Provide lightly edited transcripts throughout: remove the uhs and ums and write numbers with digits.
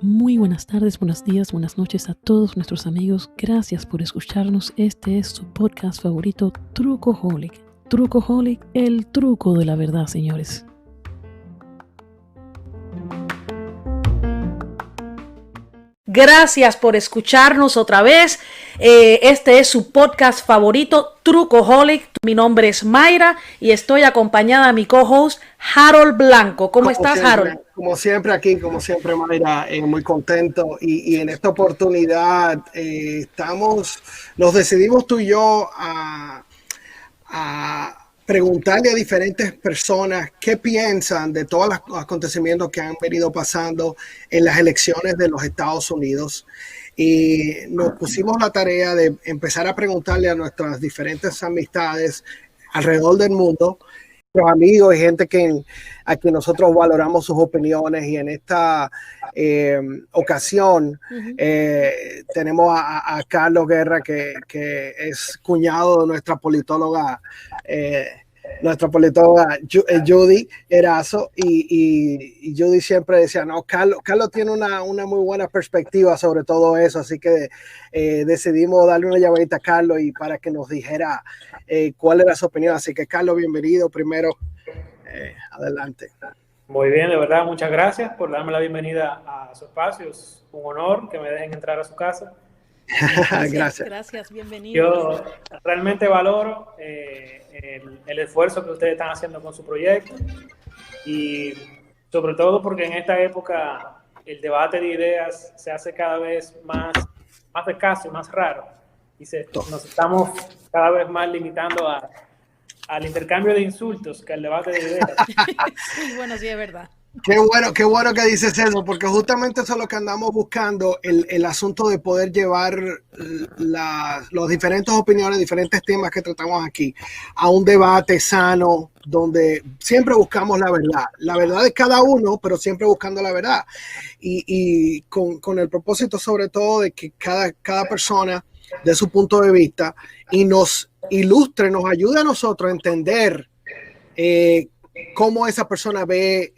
Muy buenas tardes, buenos días, buenas noches a todos nuestros amigos. Gracias por escucharnos. Este es su podcast favorito, Trucoholic. Trucoholic, el truco de la verdad, señores. Gracias por escucharnos otra vez. Este es su podcast favorito, Trucoholic. Mi nombre es Mayra y estoy acompañada de mi co-host, Harold Blanco. ¿Cómo estás, Harold? Como siempre aquí, como siempre, Mayra, muy contento. Y en esta oportunidad nos decidimos tú y yo a preguntarle a diferentes personas qué piensan de todos los acontecimientos que han venido pasando en las elecciones de los Estados Unidos. Y nos pusimos la tarea de empezar a preguntarle a nuestras diferentes amistades alrededor del mundo, los amigos y gente a quien nosotros valoramos sus opiniones. Y en esta ocasión tenemos a Carlos Guerra, que es cuñado de nuestra politóloga Judy Erazo, y Judy siempre decía, no, Carlos tiene una muy buena perspectiva sobre todo eso, así que decidimos darle una llamadita a Carlos y para que nos dijera cuál era su opinión. Así que, Carlos, bienvenido primero. Adelante. Muy bien, de verdad, muchas gracias por darme la bienvenida a su espacio. Es un honor que me dejen entrar a su casa. Gracias, bienvenido. Yo realmente valoro el esfuerzo que ustedes están haciendo con su proyecto, y sobre todo porque en esta época el debate de ideas se hace cada vez más escaso y más raro, y nos estamos cada vez más limitando al intercambio de insultos que al debate de ideas. Sí, bueno, sí, es verdad. Qué bueno que dices eso, porque justamente eso es lo que andamos buscando, el asunto de poder llevar los diferentes opiniones, diferentes temas que tratamos aquí a un debate sano, donde siempre buscamos la verdad de cada uno, pero siempre buscando la verdad, y con el propósito sobre todo de que cada persona de su punto de vista y nos ilustre, nos ayude a nosotros a entender cómo esa persona ve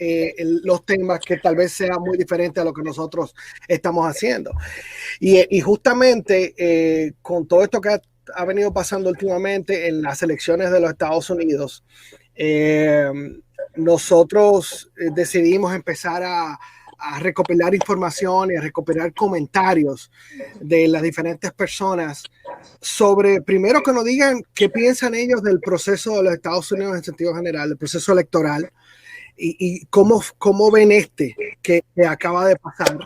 los temas, que tal vez sea muy diferente a lo que nosotros estamos haciendo. Y justamente con todo esto que ha venido pasando últimamente en las elecciones de los Estados Unidos, nosotros decidimos empezar a recopilar información y a recopilar comentarios de las diferentes personas sobre, primero, que nos digan qué piensan ellos del proceso de los Estados Unidos en sentido general, el proceso electoral, y cómo ven que acaba de pasar,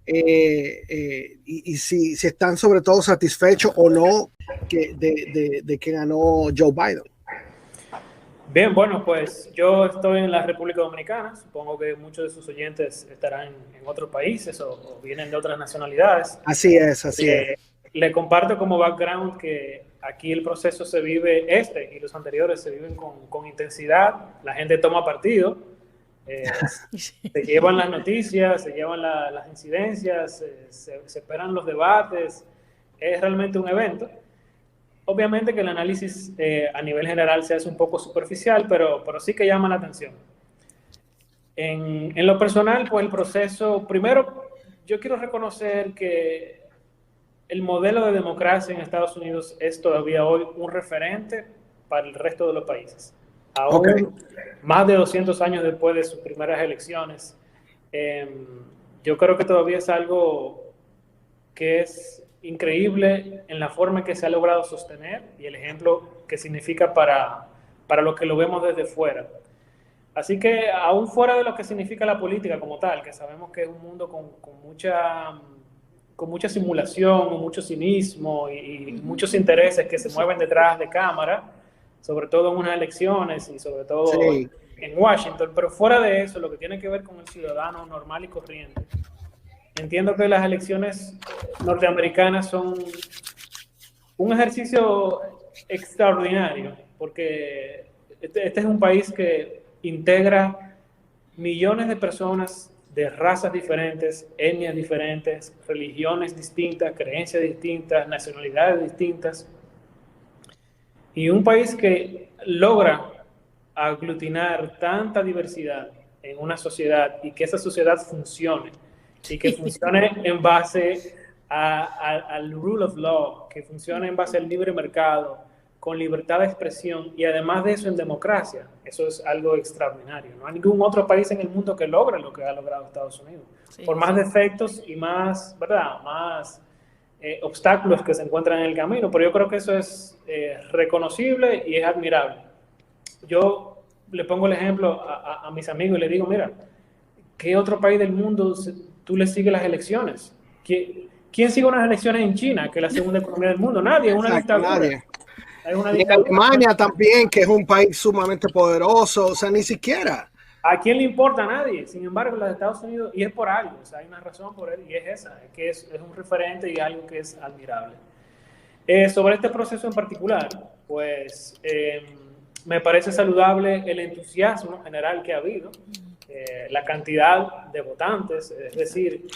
y si están sobre todo satisfechos o no de que ganó Joe Biden. Bien, bueno, pues yo estoy en la República Dominicana. Supongo que muchos de sus oyentes estarán en otros países o vienen de otras nacionalidades. Así es. Le comparto como background que aquí el proceso se vive, y los anteriores se viven con intensidad. La gente toma partido, se llevan las noticias, se llevan las incidencias, se esperan los debates. Es realmente un evento. Obviamente que el análisis a nivel general se hace un poco superficial, pero sí que llama la atención. En lo personal, pues el proceso, primero, yo quiero reconocer que el modelo de democracia en Estados Unidos es todavía hoy un referente para el resto de los países. Aún más de 200 años después de sus primeras elecciones, yo creo que todavía es algo que es increíble en la forma en que se ha logrado sostener y el ejemplo que significa para los que lo vemos desde fuera. Así que, aún fuera de lo que significa la política como tal, que sabemos que es un mundo con mucha simulación, con mucho cinismo y muchos intereses que se mueven detrás de cámara, sobre todo en unas elecciones y sobre todo en Washington, pero fuera de eso, lo que tiene que ver con el ciudadano normal y corriente, entiendo que las elecciones norteamericanas son un ejercicio extraordinario, porque este es un país que integra millones de personas de razas diferentes, etnias diferentes, religiones distintas, creencias distintas, nacionalidades distintas, y un país que logra aglutinar tanta diversidad en una sociedad y que esa sociedad funcione y que funcione en base al rule of law, que funcione en base al libre mercado, con libertad de expresión y además de eso en democracia. Eso es algo extraordinario. No hay ningún otro país en el mundo que logre lo que ha logrado Estados Unidos. Sí, por más defectos y más, ¿verdad? Más obstáculos que se encuentran en el camino, pero yo creo que eso es reconocible y es admirable. Yo le pongo el ejemplo a mis amigos y le digo, mira, ¿qué otro país del mundo tú le sigues las elecciones? ¿Quién sigue unas elecciones en China, que es la segunda economía del mundo? Nadie, es una dictadura. Nadie. Hay una y dictadura. Alemania también, que es un país sumamente poderoso, o sea, ni siquiera. ¿A quién le importa? A nadie. Sin embargo, los Estados Unidos, y es por algo, o sea, hay una razón por él, y es esa, es que es un referente y algo que es admirable. Sobre este proceso en particular, pues me parece saludable el entusiasmo general que ha habido, la cantidad de votantes, es decir,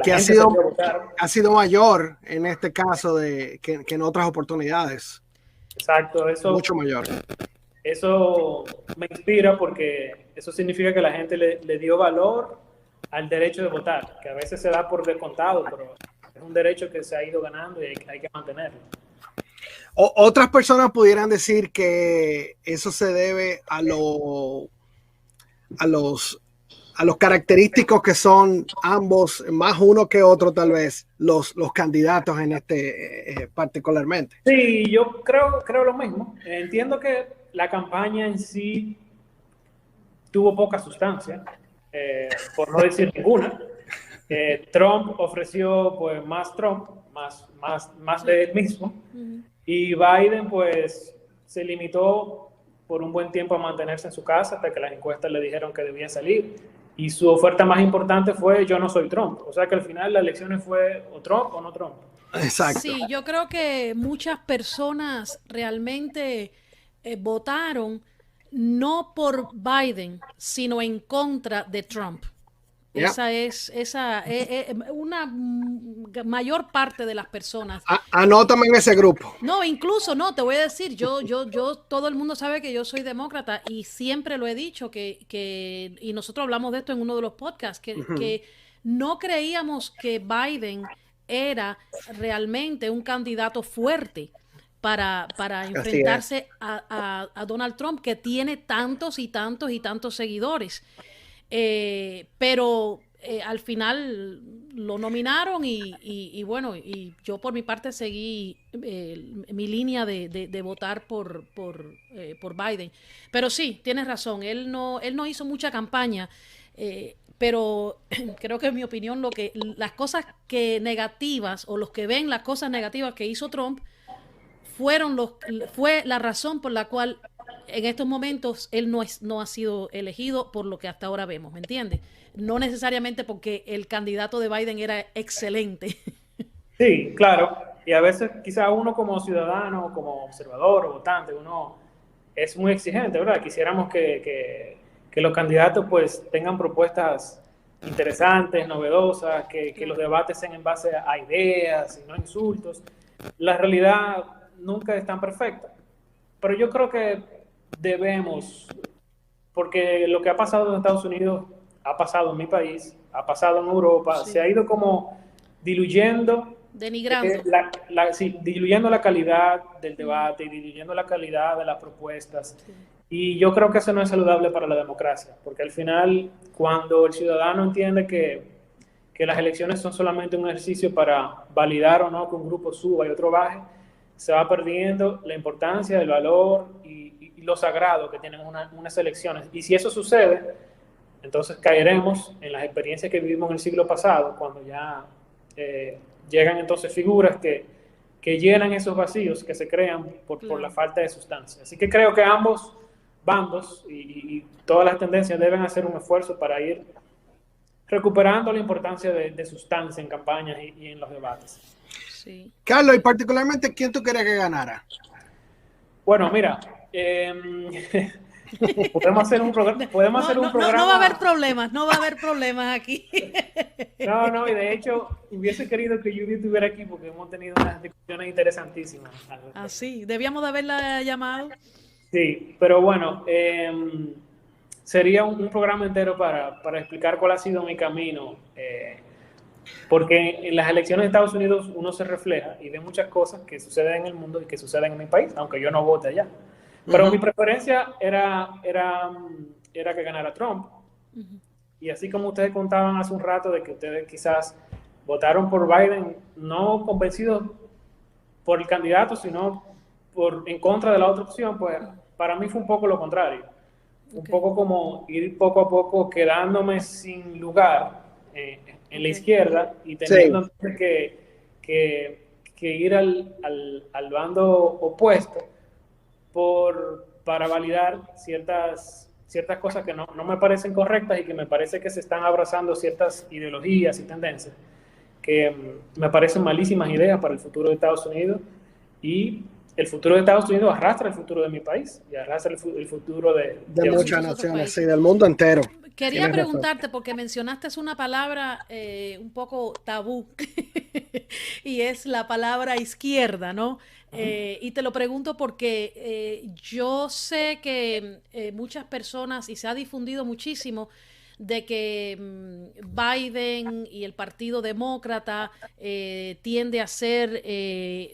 que ha sido mayor en este caso que en otras oportunidades. Exacto, eso mucho mayor. Eso me inspira porque eso significa que la gente le dio valor al derecho de votar, que a veces se da por descontado, pero es un derecho que se ha ido ganando y hay que mantenerlo. Otras personas pudieran decir que eso se debe a los característicos que son ambos, más uno que otro tal vez, los candidatos en particularmente. Sí, yo creo lo mismo. Entiendo que la campaña en sí tuvo poca sustancia, por no decir ninguna. Trump ofreció pues más Trump, más de él mismo, y Biden pues se limitó por un buen tiempo a mantenerse en su casa hasta que las encuestas le dijeron que debía salir. Y su oferta más importante fue yo no soy Trump. O sea que al final las elecciones fue o Trump o no Trump. Exacto. Sí, yo creo que muchas personas realmente votaron no por Biden, sino en contra de Trump. Yeah. Esa es una mayor parte de las personas. Anótame en ese grupo. No, incluso no, te voy a decir, yo, todo el mundo sabe que yo soy demócrata y siempre lo he dicho y nosotros hablamos de esto en uno de los podcasts, que no creíamos que Biden era realmente un candidato fuerte para enfrentarse a Donald Trump, que tiene tantos y tantos y tantos seguidores. Pero al final lo nominaron y bueno, y yo por mi parte seguí mi línea de votar por Biden. Pero sí, tienes razón, él no hizo mucha campaña, pero creo que en mi opinión las cosas negativas o los que ven las cosas negativas que hizo Trump fue la razón por la cual en estos momentos él no ha sido elegido por lo que hasta ahora vemos, ¿me entiendes? No necesariamente porque el candidato de Biden era excelente. Sí, claro. Y a veces quizá uno como ciudadano, como observador o votante, uno es muy exigente, ¿verdad? Quisiéramos que los candidatos pues tengan propuestas interesantes, novedosas, que los debates sean en base a ideas y no insultos. La realidad nunca es tan perfecta, pero yo creo que debemos, porque lo que ha pasado en Estados Unidos ha pasado en mi país, ha pasado en Europa, sí. Se ha ido como diluyendo, denigrando, diluyendo la calidad del debate y diluyendo la calidad de las propuestas. Sí. Y yo creo que eso no es saludable para la democracia, porque al final, cuando el ciudadano entiende que las elecciones son solamente un ejercicio para validar o no que un grupo suba y otro baje, se va perdiendo la importancia, el valor y lo sagrado que tienen unas elecciones. Y si eso sucede, entonces caeremos en las experiencias que vivimos en el siglo pasado, cuando ya llegan entonces figuras que llenan esos vacíos que se crean por la falta de sustancia. Así que creo que ambos bandos y todas las tendencias deben hacer un esfuerzo para ir recuperando la importancia de sustancia en campañas y en los debates. Sí. Carlos, y particularmente, ¿quién tú querías que ganara? Bueno, mira, podemos hacer un programa. No va a haber problemas aquí. No, y de hecho, hubiese querido que Judy estuviera aquí porque hemos tenido unas discusiones interesantísimas. Ah, sí, debíamos de haberla llamado. Sí, pero bueno, sería un programa entero para explicar cuál ha sido mi camino Porque en las elecciones de Estados Unidos uno se refleja y ve muchas cosas que suceden en el mundo y que suceden en mi país, aunque yo no vote allá. Pero mi preferencia era que ganara Trump. Y así como ustedes contaban hace un rato de que ustedes quizás votaron por Biden no convencidos por el candidato, sino en contra de la otra opción, pues para mí fue un poco lo contrario. Un poco como ir poco a poco quedándome sin lugar en la izquierda y teniendo que ir al bando opuesto para validar ciertas cosas que no me parecen correctas y que me parece que se están abrazando ciertas ideologías y tendencias que me parecen malísimas ideas para el futuro de Estados Unidos, y el futuro de Estados Unidos arrastra el futuro de mi país y arrastra el futuro de muchas naciones, sí, del mundo entero. Quería preguntarte, porque mencionaste una palabra un poco tabú, y es la palabra izquierda, ¿no? Y te lo pregunto porque yo sé que muchas personas, y se ha difundido muchísimo, de que Biden y el Partido Demócrata tiende a ser,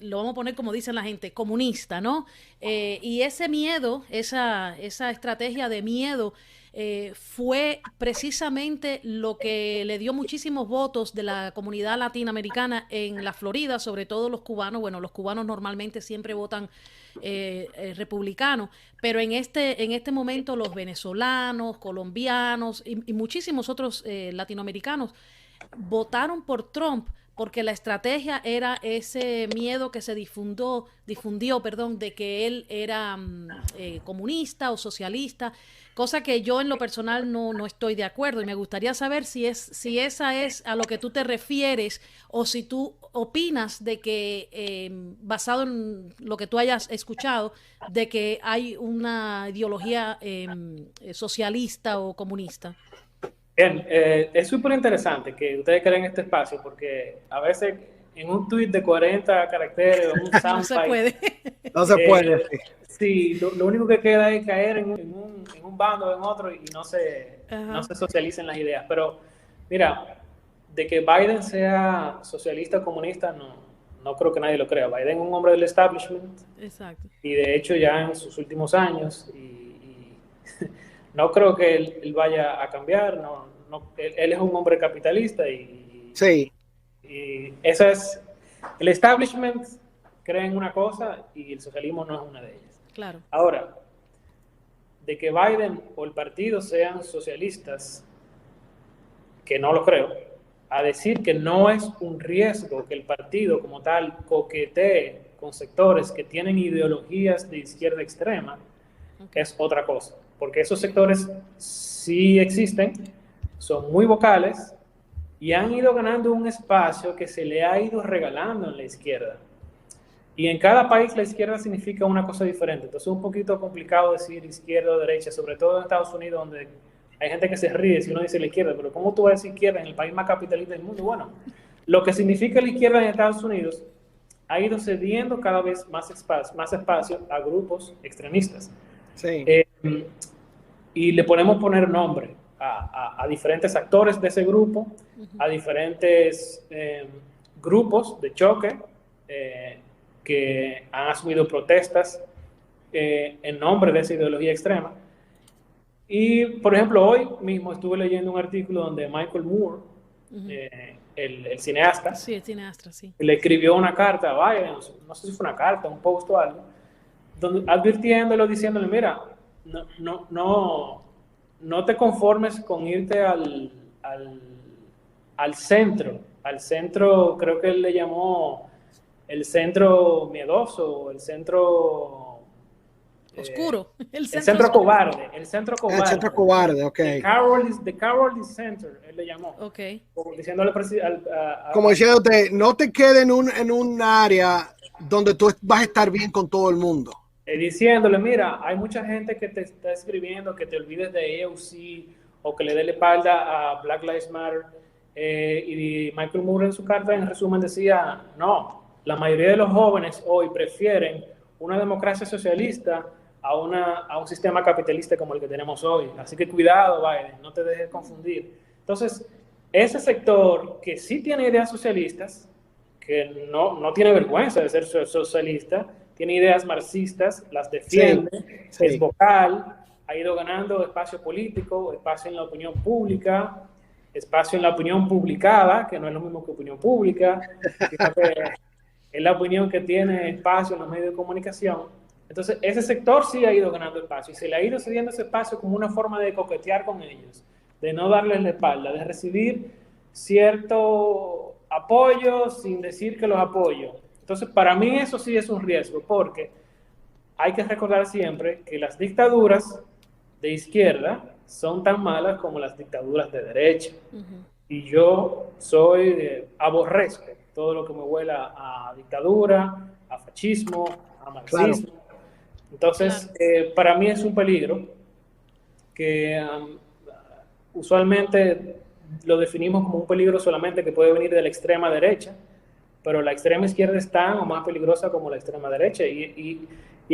lo vamos a poner como dicen la gente, comunista, ¿no? Y ese miedo, esa estrategia de miedo, fue precisamente lo que le dio muchísimos votos de la comunidad latinoamericana en la Florida, sobre todo los cubanos. Bueno, los cubanos normalmente siempre votan republicanos, pero en este momento los venezolanos, colombianos y muchísimos otros latinoamericanos votaron por Trump, porque la estrategia era ese miedo que se difundió, de que él era comunista o socialista, cosa que yo en lo personal no estoy de acuerdo, y me gustaría saber si esa es a lo que tú te refieres, o si tú opinas de que, basado en lo que tú hayas escuchado, de que hay una ideología socialista o comunista. Bien, es súper interesante que ustedes creen este espacio, porque a veces en un tweet de 40 caracteres o un soundbite no se puede. No se puede. Sí, lo único que queda es caer en un bando o en otro y no se socialicen las ideas. Pero mira, de que Biden sea socialista o comunista, no creo que nadie lo crea. Biden es un hombre del establishment. Exacto. Y de hecho ya en sus últimos años, y no creo que él vaya a cambiar. Él es un hombre capitalista y esa es, el establishment cree en una cosa y el socialismo no es una de ellas. Claro. Ahora, de que Biden o el partido sean socialistas, que no lo creo, a decir que no es un riesgo que el partido como tal coquetee con sectores que tienen ideologías de izquierda extrema, es otra cosa. Porque esos sectores sí existen, son muy vocales y han ido ganando un espacio que se le ha ido regalando en la izquierda. Y en cada país la izquierda significa una cosa diferente. Entonces es un poquito complicado decir izquierda o derecha, sobre todo en Estados Unidos, donde hay gente que se ríe si uno dice la izquierda. Pero ¿cómo tú vas a decir izquierda en el país más capitalista del mundo? Bueno, lo que significa la izquierda en Estados Unidos ha ido cediendo cada vez más espacio a grupos extremistas. Sí. Y le podemos poner nombre a diferentes actores de ese grupo, a diferentes grupos de choque que han asumido protestas en nombre de esa ideología extrema. Y, por ejemplo, hoy mismo estuve leyendo un artículo donde Michael Moore, el cineasta, sí, el cineasta, sí, le escribió una carta a Biden, no sé si fue una carta, un post o algo, advirtiéndolo, diciéndole, mira, no te conformes con irte al centro. Al centro, creo que él le llamó el centro miedoso, el centro oscuro, el centro cobarde. El centro cobarde, ok. The Cowardly Center, él le llamó. Ok. Diciéndole como diciéndote, no te quedes en un área donde tú vas a estar bien con todo el mundo. Diciéndole, mira, hay mucha gente que te está escribiendo que te olvides de AOC o que le dé la espalda a Black Lives Matter. Y Michael Moore en su carta, en resumen, decía, no, la mayoría de los jóvenes hoy prefieren una democracia socialista a un sistema capitalista como el que tenemos hoy. Así que cuidado, Biden, no te dejes confundir. Entonces, ese sector que sí tiene ideas socialistas, que no tiene vergüenza de ser socialista, tiene ideas marxistas, las defiende, sí. es vocal, ha ido ganando espacio político, espacio en la opinión pública, espacio en la opinión publicada, que no es lo mismo que opinión pública, sino que es la opinión que tiene espacio en los medios de comunicación. Entonces, ese sector sí ha ido ganando espacio y se le ha ido cediendo ese espacio como una forma de coquetear con ellos, de no darles la espalda, de recibir cierto apoyo sin decir que los apoyo. Entonces, para mí eso sí es un riesgo, porque hay que recordar siempre que las dictaduras de izquierda son tan malas como las dictaduras de derecha. Y yo aborrezco todo lo que me huela a dictadura, a fascismo, a marxismo. Claro. Entonces, para mí es un peligro que usualmente lo definimos como un peligro solamente que puede venir de la extrema derecha, pero la extrema izquierda es tan o más peligrosa como la extrema derecha. Y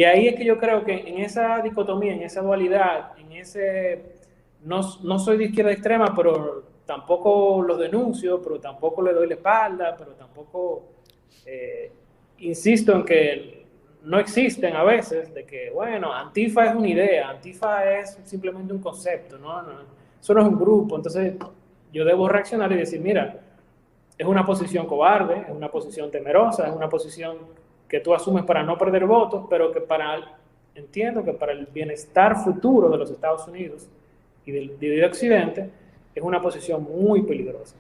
ahí es que yo creo que en esa dicotomía, en esa dualidad, en ese no soy de izquierda extrema, pero tampoco los denuncio, pero tampoco le doy la espalda, pero tampoco insisto en que no existen a veces, de que, bueno, Antifa es una idea, Antifa es simplemente un concepto, eso no es un grupo. Entonces yo debo reaccionar y decir, mira, es una posición cobarde, es una posición temerosa, es una posición que tú asumes para no perder votos, pero que entiendo que para el bienestar futuro de los Estados Unidos y del Occidente, es una posición muy peligrosa.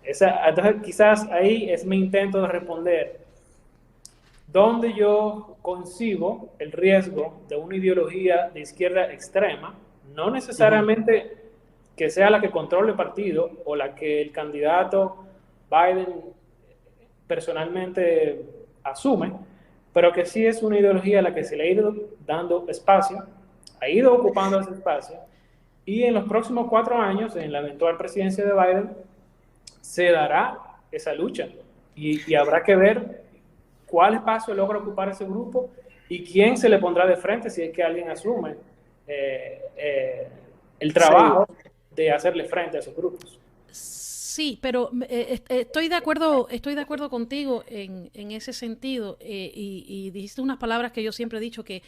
Entonces, quizás ahí es mi intento de responder donde yo concibo el riesgo de una ideología de izquierda extrema, no necesariamente que sea la que controle el partido o la que el candidato Biden personalmente asume, pero que sí es una ideología a la que se le ha ido dando espacio, ha ido ocupando ese espacio, y en los próximos 4 años, en la eventual presidencia de Biden, se dará esa lucha y habrá que ver cuál espacio logra ocupar ese grupo y quién se le pondrá de frente si es que alguien asume el trabajo de hacerle frente a esos grupos. Sí, pero estoy de acuerdo contigo en ese sentido, y dijiste unas palabras que yo siempre he dicho, que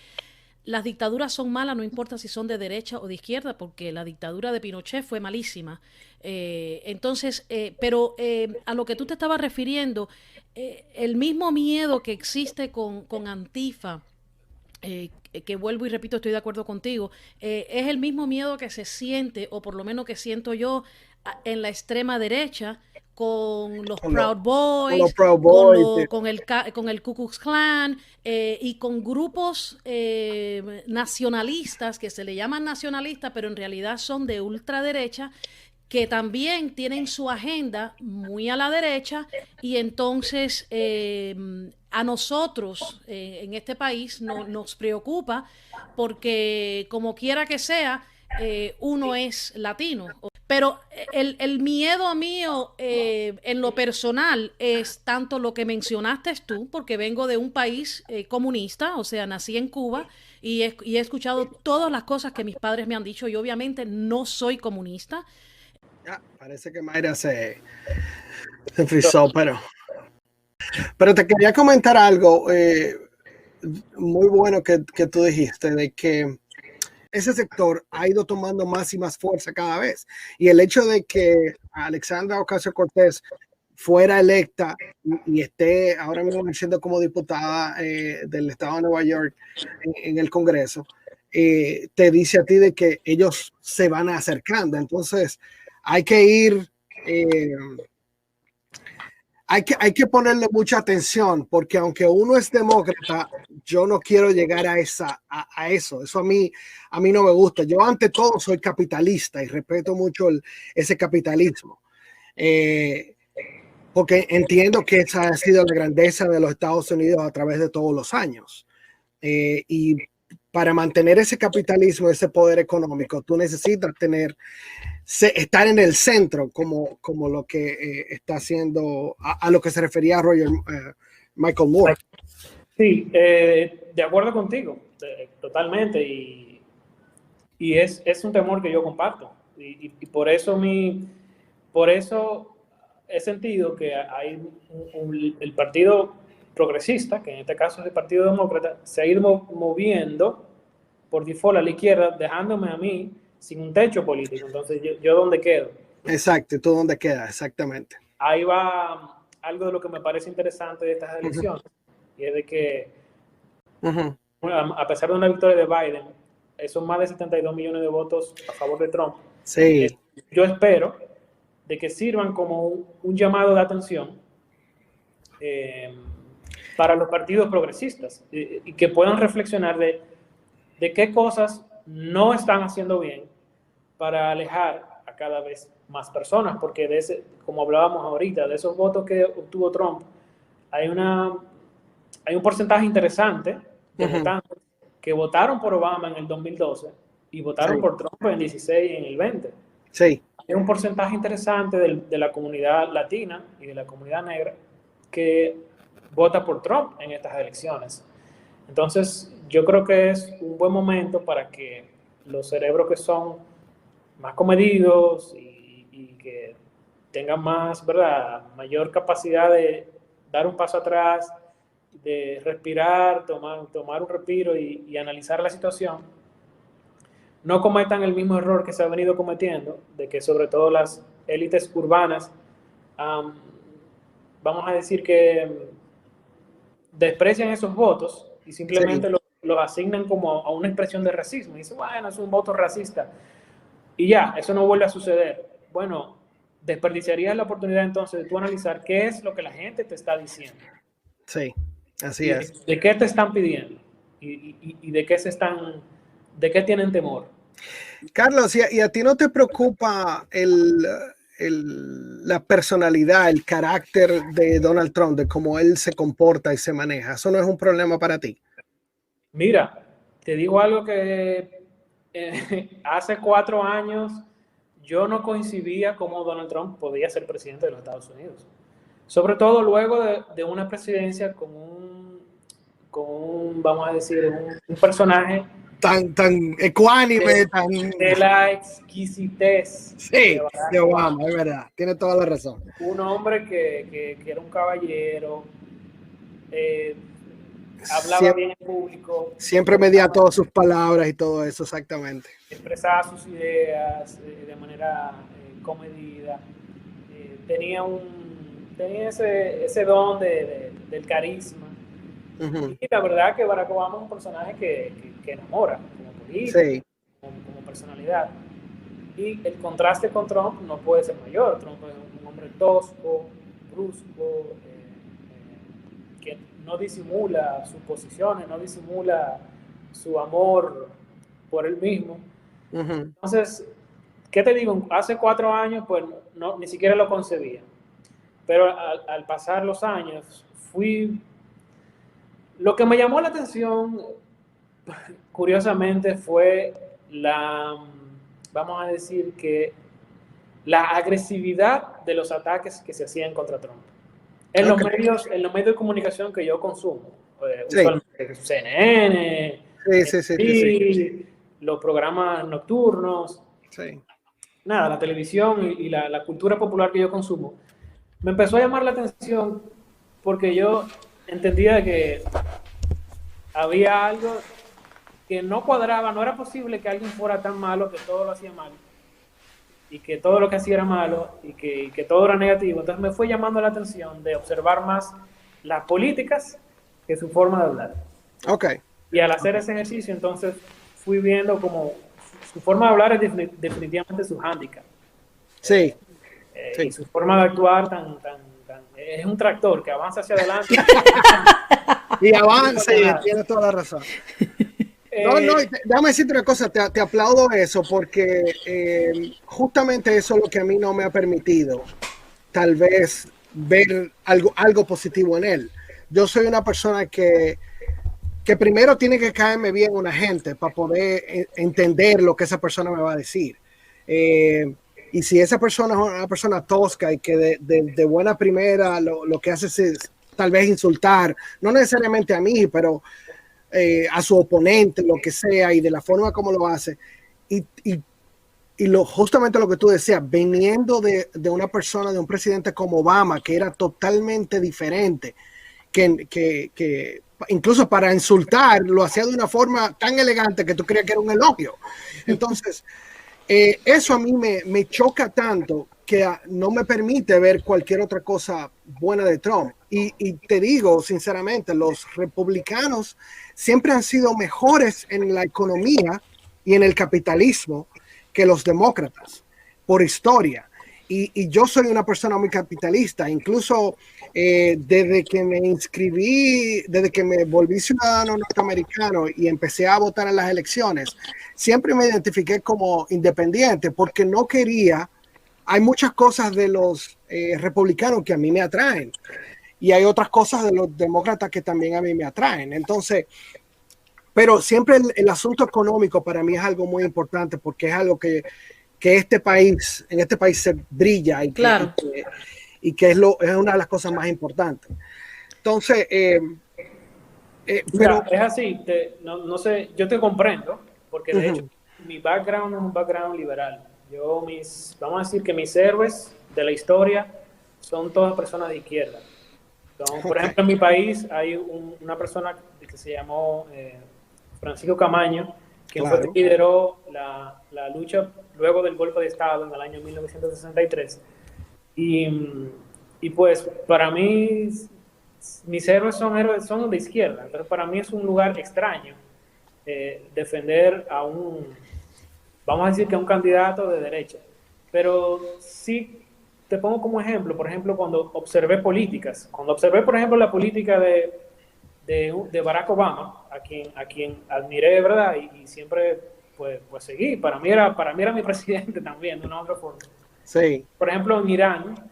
las dictaduras son malas, no importa si son de derecha o de izquierda, porque la dictadura de Pinochet fue malísima. Pero a lo que tú te estabas refiriendo, el mismo miedo que existe con Antifa, que vuelvo y repito, estoy de acuerdo contigo, es el mismo miedo que se siente, o por lo menos que siento yo, en la extrema derecha, con los Proud Boys, con el Ku Klux Klan, y con grupos nacionalistas, que se le llaman nacionalistas, pero en realidad son de ultraderecha, que también tienen su agenda muy a la derecha, y entonces a nosotros en este país nos preocupa, porque como quiera que sea, uno es latino. Pero el miedo mío en lo personal es tanto lo que mencionaste tú, porque vengo de un país comunista, o sea, nací en Cuba, y he escuchado todas las cosas que mis padres me han dicho, y obviamente no soy comunista. Parece que Mayra se frizó, pero te quería comentar algo muy bueno que tú dijiste, de que ese sector ha ido tomando más y más fuerza cada vez. Y el hecho de que Alexandra Ocasio-Cortez fuera electa y esté ahora mismo siendo como diputada del estado de Nueva York en el Congreso, te dice a ti de que ellos se van acercando. Entonces, hay que ir... Hay que ponerle mucha atención, porque aunque uno es demócrata, yo no quiero llegar a eso. Eso a mí no me gusta. Yo ante todo soy capitalista y respeto mucho ese capitalismo, porque entiendo que esa ha sido la grandeza de los Estados Unidos a través de todos los años. Y para mantener ese capitalismo, ese poder económico, tú necesitas estar en el centro, como lo que está haciendo, a lo que se refería a Michael Moore. Sí, de acuerdo contigo, totalmente, y es un temor que yo comparto, y por eso por eso he sentido que hay el Partido Progresista, que en este caso es el Partido Demócrata, se ha ido moviendo por default a la izquierda, dejándome a mí sin un techo político. Entonces, ¿yo dónde quedo? Exacto, ¿tú dónde quedas? Exactamente. Ahí va algo de lo que me parece interesante de estas elecciones, y es de que, a pesar de una victoria de Biden, son más de 72 millones de votos a favor de Trump. Sí. Yo espero de que sirvan como un llamado de atención para los partidos progresistas y que puedan reflexionar de qué cosas no están haciendo bien para alejar a cada vez más personas, porque como hablábamos ahorita, de esos votos que obtuvo Trump, hay un porcentaje interesante de votantes que votaron por Obama en el 2012 y votaron por Trump en el 16 y en el 20. Sí. Hay un porcentaje interesante de la comunidad latina y de la comunidad negra que vota por Trump en estas elecciones. Entonces, yo creo que es un buen momento para que los cerebros que son más comedidos y que tengan más, ¿verdad?, mayor capacidad de dar un paso atrás, de respirar, tomar un respiro y analizar la situación, no cometan el mismo error que se ha venido cometiendo, de que sobre todo las élites urbanas, vamos a decir que desprecian esos votos y simplemente los asignan como a una expresión de racismo. Y dicen, bueno, es un voto racista. Y ya, eso no vuelve a suceder. Bueno, desperdiciarías la oportunidad entonces de tú analizar qué es lo que la gente te está diciendo. Sí, así es. De qué te están pidiendo y de qué tienen temor. Carlos, ¿y a ti no te preocupa la personalidad, el carácter de Donald Trump, de cómo él se comporta y se maneja? ¿Eso no es un problema para ti? Mira, te digo algo que hace 4 años yo no coincidía cómo Donald Trump podía ser presidente de los Estados Unidos. Sobre todo luego de una presidencia con un, vamos a decir, un personaje tan ecuánime, de la exquisitez. Sí, de Obama, es verdad, tiene toda la razón. Un hombre que era un caballero, hablaba bien en público. Siempre medía todas sus palabras y todo eso, exactamente. Expresaba sus ideas de manera comedida. Tenía ese don del carisma. Y la verdad que Barack Obama es un personaje que enamora como político, como personalidad. Y el contraste con Trump no puede ser mayor. Trump es un hombre tosco, brusco, que no disimula sus posiciones, no disimula su amor por él mismo. Entonces, ¿qué te digo? Hace 4 años, pues ni siquiera lo concebía. Pero al pasar los años, lo que me llamó la atención, curiosamente, fue vamos a decir que la agresividad de los ataques que se hacían contra Trump. En los medios de comunicación que yo consumo, usualmente CNN, los programas nocturnos, nada, la televisión y la cultura popular que yo consumo, me empezó a llamar la atención porque yo entendía que había algo que no cuadraba, no era posible que alguien fuera tan malo que todo lo hacía mal y que todo lo que hacía era malo y que todo era negativo. Entonces me fue llamando la atención de observar más las políticas que su forma de hablar. Y al hacer ese ejercicio, entonces fui viendo como su forma de hablar es definitivamente su hándicap. Y su forma de actuar es un tractor que avanza hacia adelante. Y avanza y tiene toda la razón. Déjame decirte una cosa, te aplaudo eso porque justamente eso es lo que a mí no me ha permitido tal vez ver algo positivo en él. Yo soy una persona que primero tiene que caerme bien una gente para poder entender lo que esa persona me va a decir. Y si esa persona es una persona tosca y que de buena primera lo que hace es tal vez insultar, no necesariamente a mí, pero a su oponente, lo que sea, y de la forma como lo hace, y justamente lo que tú decías, viniendo de una persona, de un presidente como Obama, que era totalmente diferente, que incluso para insultar lo hacía de una forma tan elegante que tú creías que era un elogio. Entonces, eso a mí me choca tanto que no me permite ver cualquier otra cosa buena de Trump. Y te digo sinceramente, los republicanos siempre han sido mejores en la economía y en el capitalismo que los demócratas, por historia. Y yo soy una persona muy capitalista, incluso desde que me inscribí, desde que me volví ciudadano norteamericano y empecé a votar en las elecciones, siempre me identifiqué como independiente porque no quería, hay muchas cosas de los republicanos que a mí me atraen y hay otras cosas de los demócratas que también a mí me atraen. Entonces, pero siempre el asunto económico para mí es algo muy importante porque es algo que en este país se brilla y claro. que es una de las cosas más importantes. Entonces, pero es así, no sé, yo te comprendo, porque de hecho mi background es un background liberal. Vamos a decir que mis héroes de la historia son todas personas de izquierda. Entonces, por ejemplo, en mi país hay una persona que se llamó Francisco Camaño, que fue que lideró la lucha luego del golpe de Estado en el año 1963. Y pues para mí, mis héroes son de izquierda, entonces para mí es un lugar extraño defender vamos a decir que a un candidato de derecha. Pero sí te pongo como ejemplo, por ejemplo, cuando observé políticas, por ejemplo, la política de Barack Obama, a quien admiré, ¿verdad? Y siempre pues seguí. Para mí era mi presidente también, de una u otra forma. Sí. Por ejemplo, en Irán,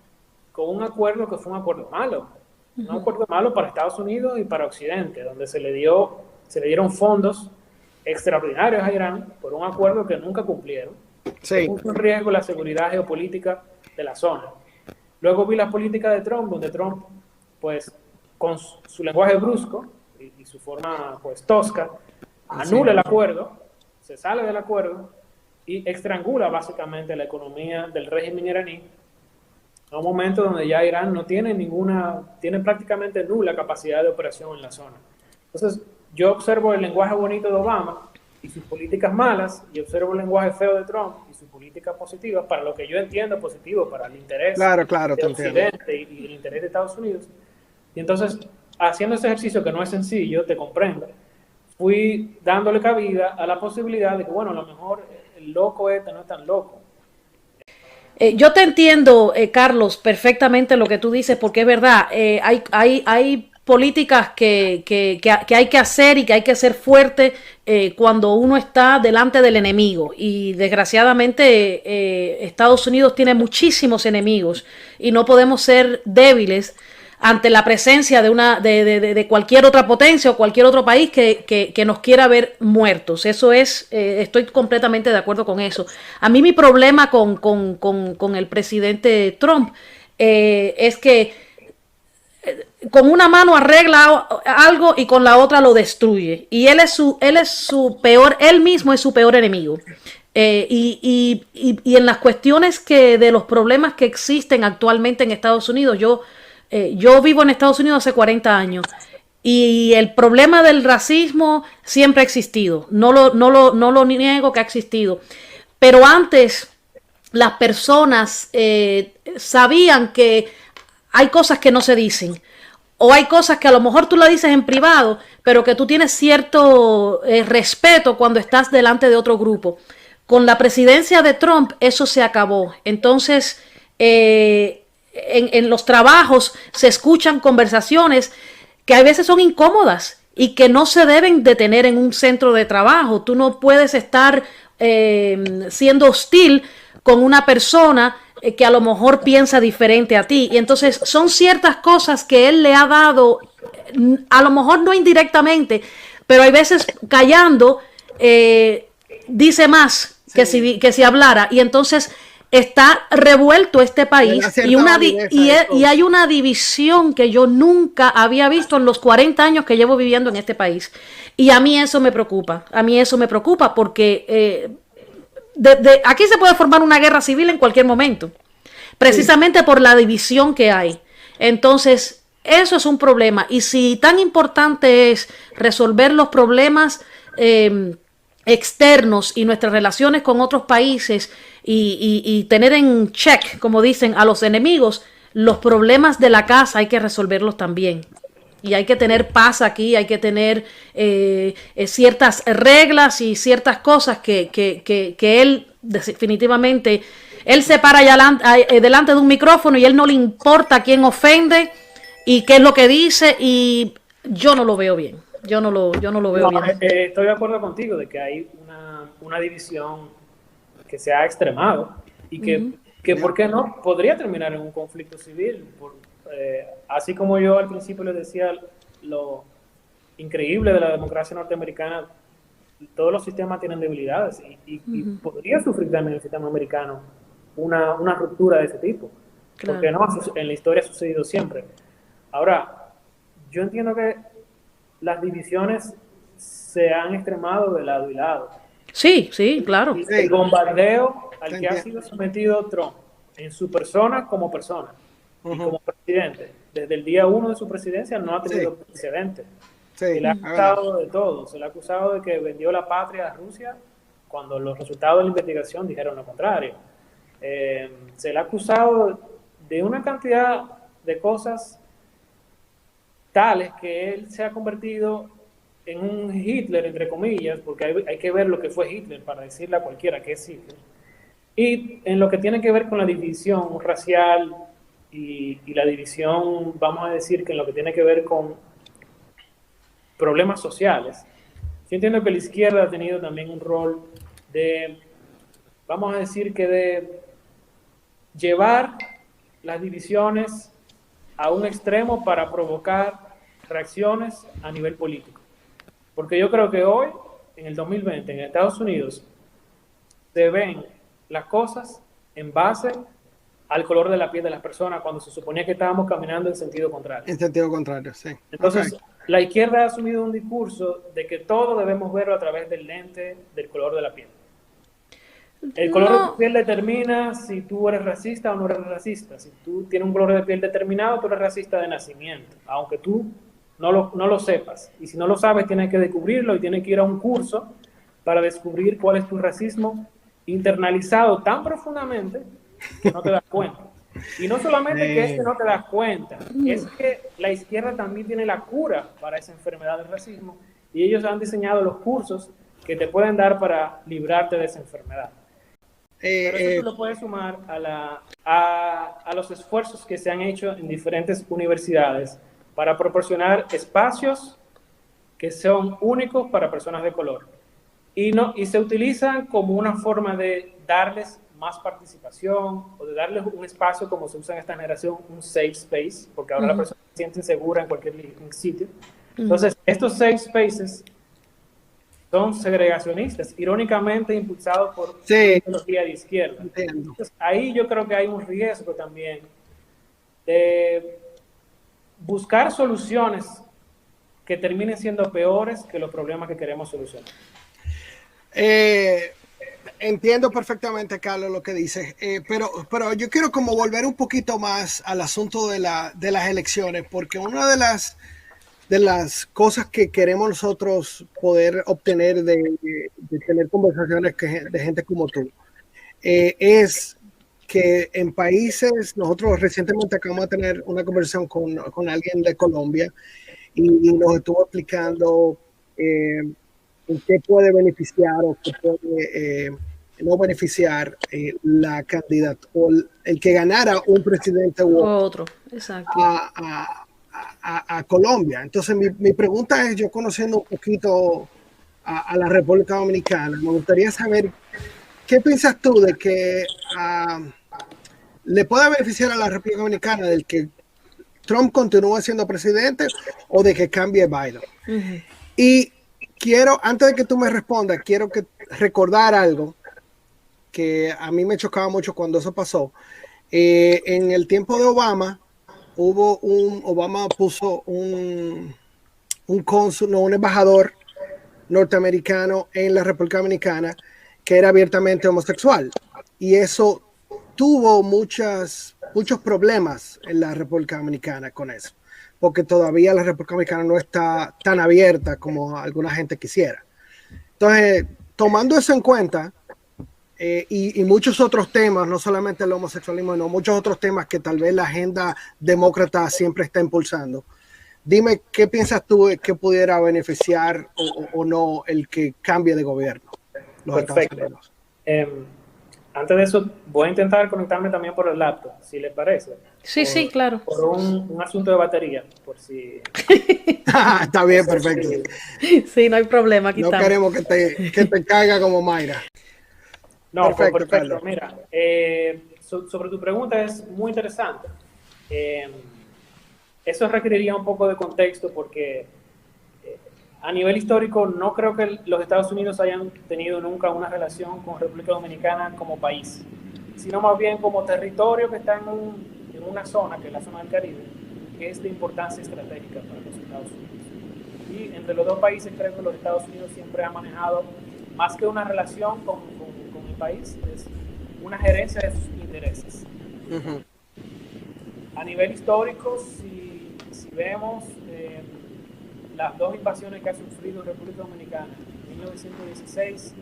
con un acuerdo que fue un acuerdo malo. Un acuerdo malo para Estados Unidos y para Occidente, donde se le dieron fondos extraordinarios a Irán por un acuerdo que nunca cumplieron. Sí. Puso en riesgo la seguridad geopolítica de la zona. Luego vi la política de Trump, donde Trump, pues, con su lenguaje brusco y su forma, pues, tosca, anula el acuerdo, se sale del acuerdo y estrangula básicamente la economía del régimen iraní a un momento donde ya Irán no tiene tiene prácticamente nula capacidad de operación en la zona. Entonces, yo observo el lenguaje bonito de Obama y sus políticas malas, y observo el lenguaje feo de Trump y sus políticas positivas, para lo que yo entiendo positivo, para el interés de Occidente y el interés de Estados Unidos. Y entonces, haciendo ese ejercicio que no es sencillo, te comprendo, fui dándole cabida a la posibilidad de que, bueno, a lo mejor el loco no es tan loco. Yo te entiendo, Carlos, perfectamente lo que tú dices, porque es verdad, hay políticas que hay que hacer y que hay que ser fuerte cuando uno está delante del enemigo, y desgraciadamente Estados Unidos tiene muchísimos enemigos y no podemos ser débiles ante la presencia de cualquier otra potencia o cualquier otro país que nos quiera ver muertos. Eso es, estoy completamente de acuerdo con eso. A mí mi problema con el presidente Trump es que con una mano arregla algo y con la otra lo destruye. Y él mismo es su peor enemigo. Y en las cuestiones de los problemas que existen actualmente en Estados Unidos, yo vivo en Estados Unidos hace 40 años y el problema del racismo siempre ha existido. No lo niego que ha existido. Pero antes las personas sabían que hay cosas que no se dicen, o hay cosas que a lo mejor tú la dices en privado, pero que tú tienes cierto respeto cuando estás delante de otro grupo. Con la presidencia de Trump eso se acabó. Entonces, en los trabajos se escuchan conversaciones que a veces son incómodas y que no se deben de tener en un centro de trabajo. Tú no puedes estar siendo hostil con una persona que a lo mejor piensa diferente a ti. Y entonces son ciertas cosas que él le ha dado, a lo mejor no indirectamente, pero hay veces callando dice más que si hablara. Y entonces está revuelto este país y hay una división que yo nunca había visto en los 40 años que llevo viviendo en este país. Y a mí eso me preocupa. Porque aquí se puede formar una guerra civil en cualquier momento, precisamente por la división que hay. Entonces, eso es un problema. Y si tan importante es resolver los problemas externos y nuestras relaciones con otros países y tener en check, como dicen, a los enemigos, los problemas de la casa hay que resolverlos también. Y hay que tener paz aquí, hay que tener ciertas reglas y ciertas cosas que él definitivamente, él se para allá delante de un micrófono y él no le importa a quién ofende y qué es lo que dice, y yo no lo veo bien. Yo no lo veo bien. Estoy de acuerdo contigo de que hay una división que se ha extremado y que ¿por qué no? Podría terminar en un conflicto civil. Así como yo al principio les decía lo increíble de la democracia norteamericana, todos los sistemas tienen debilidades y podría sufrir también el sistema americano una ruptura de ese tipo. Claro. Porque no, en la historia ha sucedido siempre. Ahora, yo entiendo que las divisiones se han extremado de lado y lado. Sí, claro. El bombardeo al que ha sido sometido Trump en su persona como persona y como presidente, desde el día 1 de su presidencia no ha tenido precedentes. Se le ha acusado de todo. Se le ha acusado de que vendió la patria a Rusia cuando los resultados de la investigación dijeron lo contrario. Se le ha acusado de una cantidad de cosas tales que él se ha convertido en un Hitler, entre comillas, porque hay que ver lo que fue Hitler para decirle a cualquiera que es Hitler. Y en lo que tiene que ver con la división racial y la división, vamos a decir que en lo que tiene que ver con problemas sociales, yo entiendo que la izquierda ha tenido también un rol de, vamos a decir que de llevar las divisiones a un extremo para provocar reacciones a nivel político. Porque yo creo que hoy, en el 2020, en Estados Unidos, se ven las cosas en base al color de la piel de las personas, cuando se suponía que estábamos caminando en sentido contrario. En sentido contrario, sí. Entonces, la izquierda ha asumido un discurso de que todo debemos verlo a través del lente del color de la piel. El color de tu piel determina si tú eres racista o no eres racista. Si tú tienes un color de piel determinado, tú eres racista de nacimiento, aunque tú no lo sepas. Y si no lo sabes, tienes que descubrirlo y tienes que ir a un curso para descubrir cuál es tu racismo internalizado tan profundamente que no te das cuenta. Y no solamente que es que no te das cuenta, es que la izquierda también tiene la cura para esa enfermedad del racismo y ellos han diseñado los cursos que te pueden dar para librarte de esa enfermedad. Pero eso tú lo puedes sumar a los esfuerzos que se han hecho en diferentes universidades para proporcionar espacios que son únicos para personas de color. Y se utilizan como una forma de darles más participación o de darles un espacio, como se usa en esta generación, un safe space, porque ahora la persona se siente insegura en cualquier sitio. Entonces, estos safe spaces son segregacionistas, irónicamente impulsados por la ideología de izquierda. Entonces, ahí yo creo que hay un riesgo también de buscar soluciones que terminen siendo peores que los problemas que queremos solucionar. Entiendo perfectamente, Carlos, lo que dices, pero yo quiero como volver un poquito más al asunto de las elecciones, porque una de las cosas que queremos nosotros poder obtener de tener conversaciones de gente como tú es que en países, nosotros recientemente acabamos de tener una conversación con alguien de Colombia y nos estuvo explicando en qué puede beneficiar o qué puede no beneficiar la candidata o el que ganara un presidente u otro. Exacto. A Colombia. Entonces mi pregunta es, yo conociendo un poquito a la República Dominicana, me gustaría saber qué piensas tú de que le pueda beneficiar a la República Dominicana del que Trump continúe siendo presidente o de que cambie Biden. Y quiero, antes de que tú me respondas, quiero recordar algo que a mí me chocaba mucho cuando eso pasó. En el tiempo de Obama, Obama puso un cónsul, no, un embajador norteamericano en la República Dominicana, que era abiertamente homosexual. Y eso tuvo muchos problemas en la República Dominicana con eso, porque todavía la República Dominicana no está tan abierta como alguna gente quisiera. Entonces, tomando eso en cuenta, y muchos otros temas, no solamente el homosexualismo, sino muchos otros temas que tal vez la agenda demócrata siempre está impulsando, dime qué piensas tú que pudiera beneficiar o no el que cambie de gobierno los Estados Unidos. Antes de eso, voy a intentar conectarme también por el laptop, si les parece. Sí, claro. Por un asunto de batería, por si... Está bien, perfecto. Sí, no hay problema. Aquí no estamos. queremos que te caiga como Mayra. No, perfecto. Carlos. Mira, sobre tu pregunta es muy interesante. Eso requeriría un poco de contexto porque a nivel histórico no creo que los Estados Unidos hayan tenido nunca una relación con República Dominicana como país, sino más bien como territorio que está en una zona, que es la zona del Caribe, que es de importancia estratégica para los Estados Unidos. Y entre los dos países creo que los Estados Unidos siempre han manejado más que una relación con el país, es una gerencia de sus intereses. Uh-huh. A nivel histórico, si vemos las dos invasiones que ha sufrido República Dominicana en 1916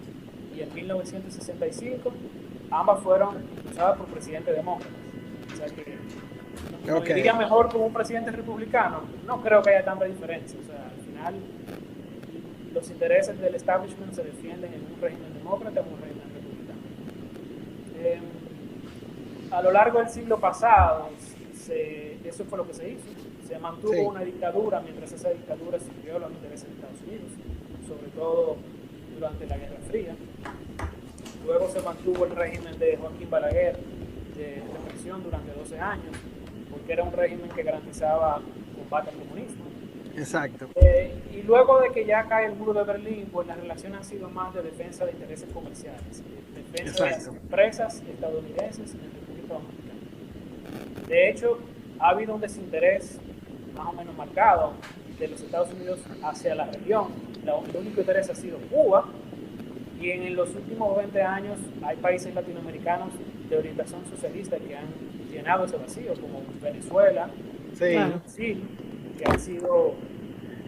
y en 1965, ambas fueron impulsadas por presidentes demócratas. O sea que ¿nos iría mejor con un presidente republicano? No creo que haya tanta diferencia. O sea, al final los intereses del establishment se defienden en un régimen demócrata o en un régimen republicano. A lo largo del siglo pasado, eso fue lo que se hizo. Se mantuvo una dictadura mientras esa dictadura sirvió a los intereses de Estados Unidos, sobre todo durante la Guerra Fría. Luego se mantuvo el régimen de Joaquín Balaguer de represión durante 12 años, porque era un régimen que garantizaba combate al comunismo. Exacto. Y luego de que ya cae el muro de Berlín, pues las relaciones han sido más de defensa de intereses comerciales, defensa de las empresas estadounidenses en República Dominicana. De hecho, ha habido un desinterés más o menos marcado de los Estados Unidos hacia la región. El único interés ha sido Cuba, y en los últimos 20 años hay países latinoamericanos de orientación socialista que han llenado ese vacío, como Venezuela, Brasil, que han sido...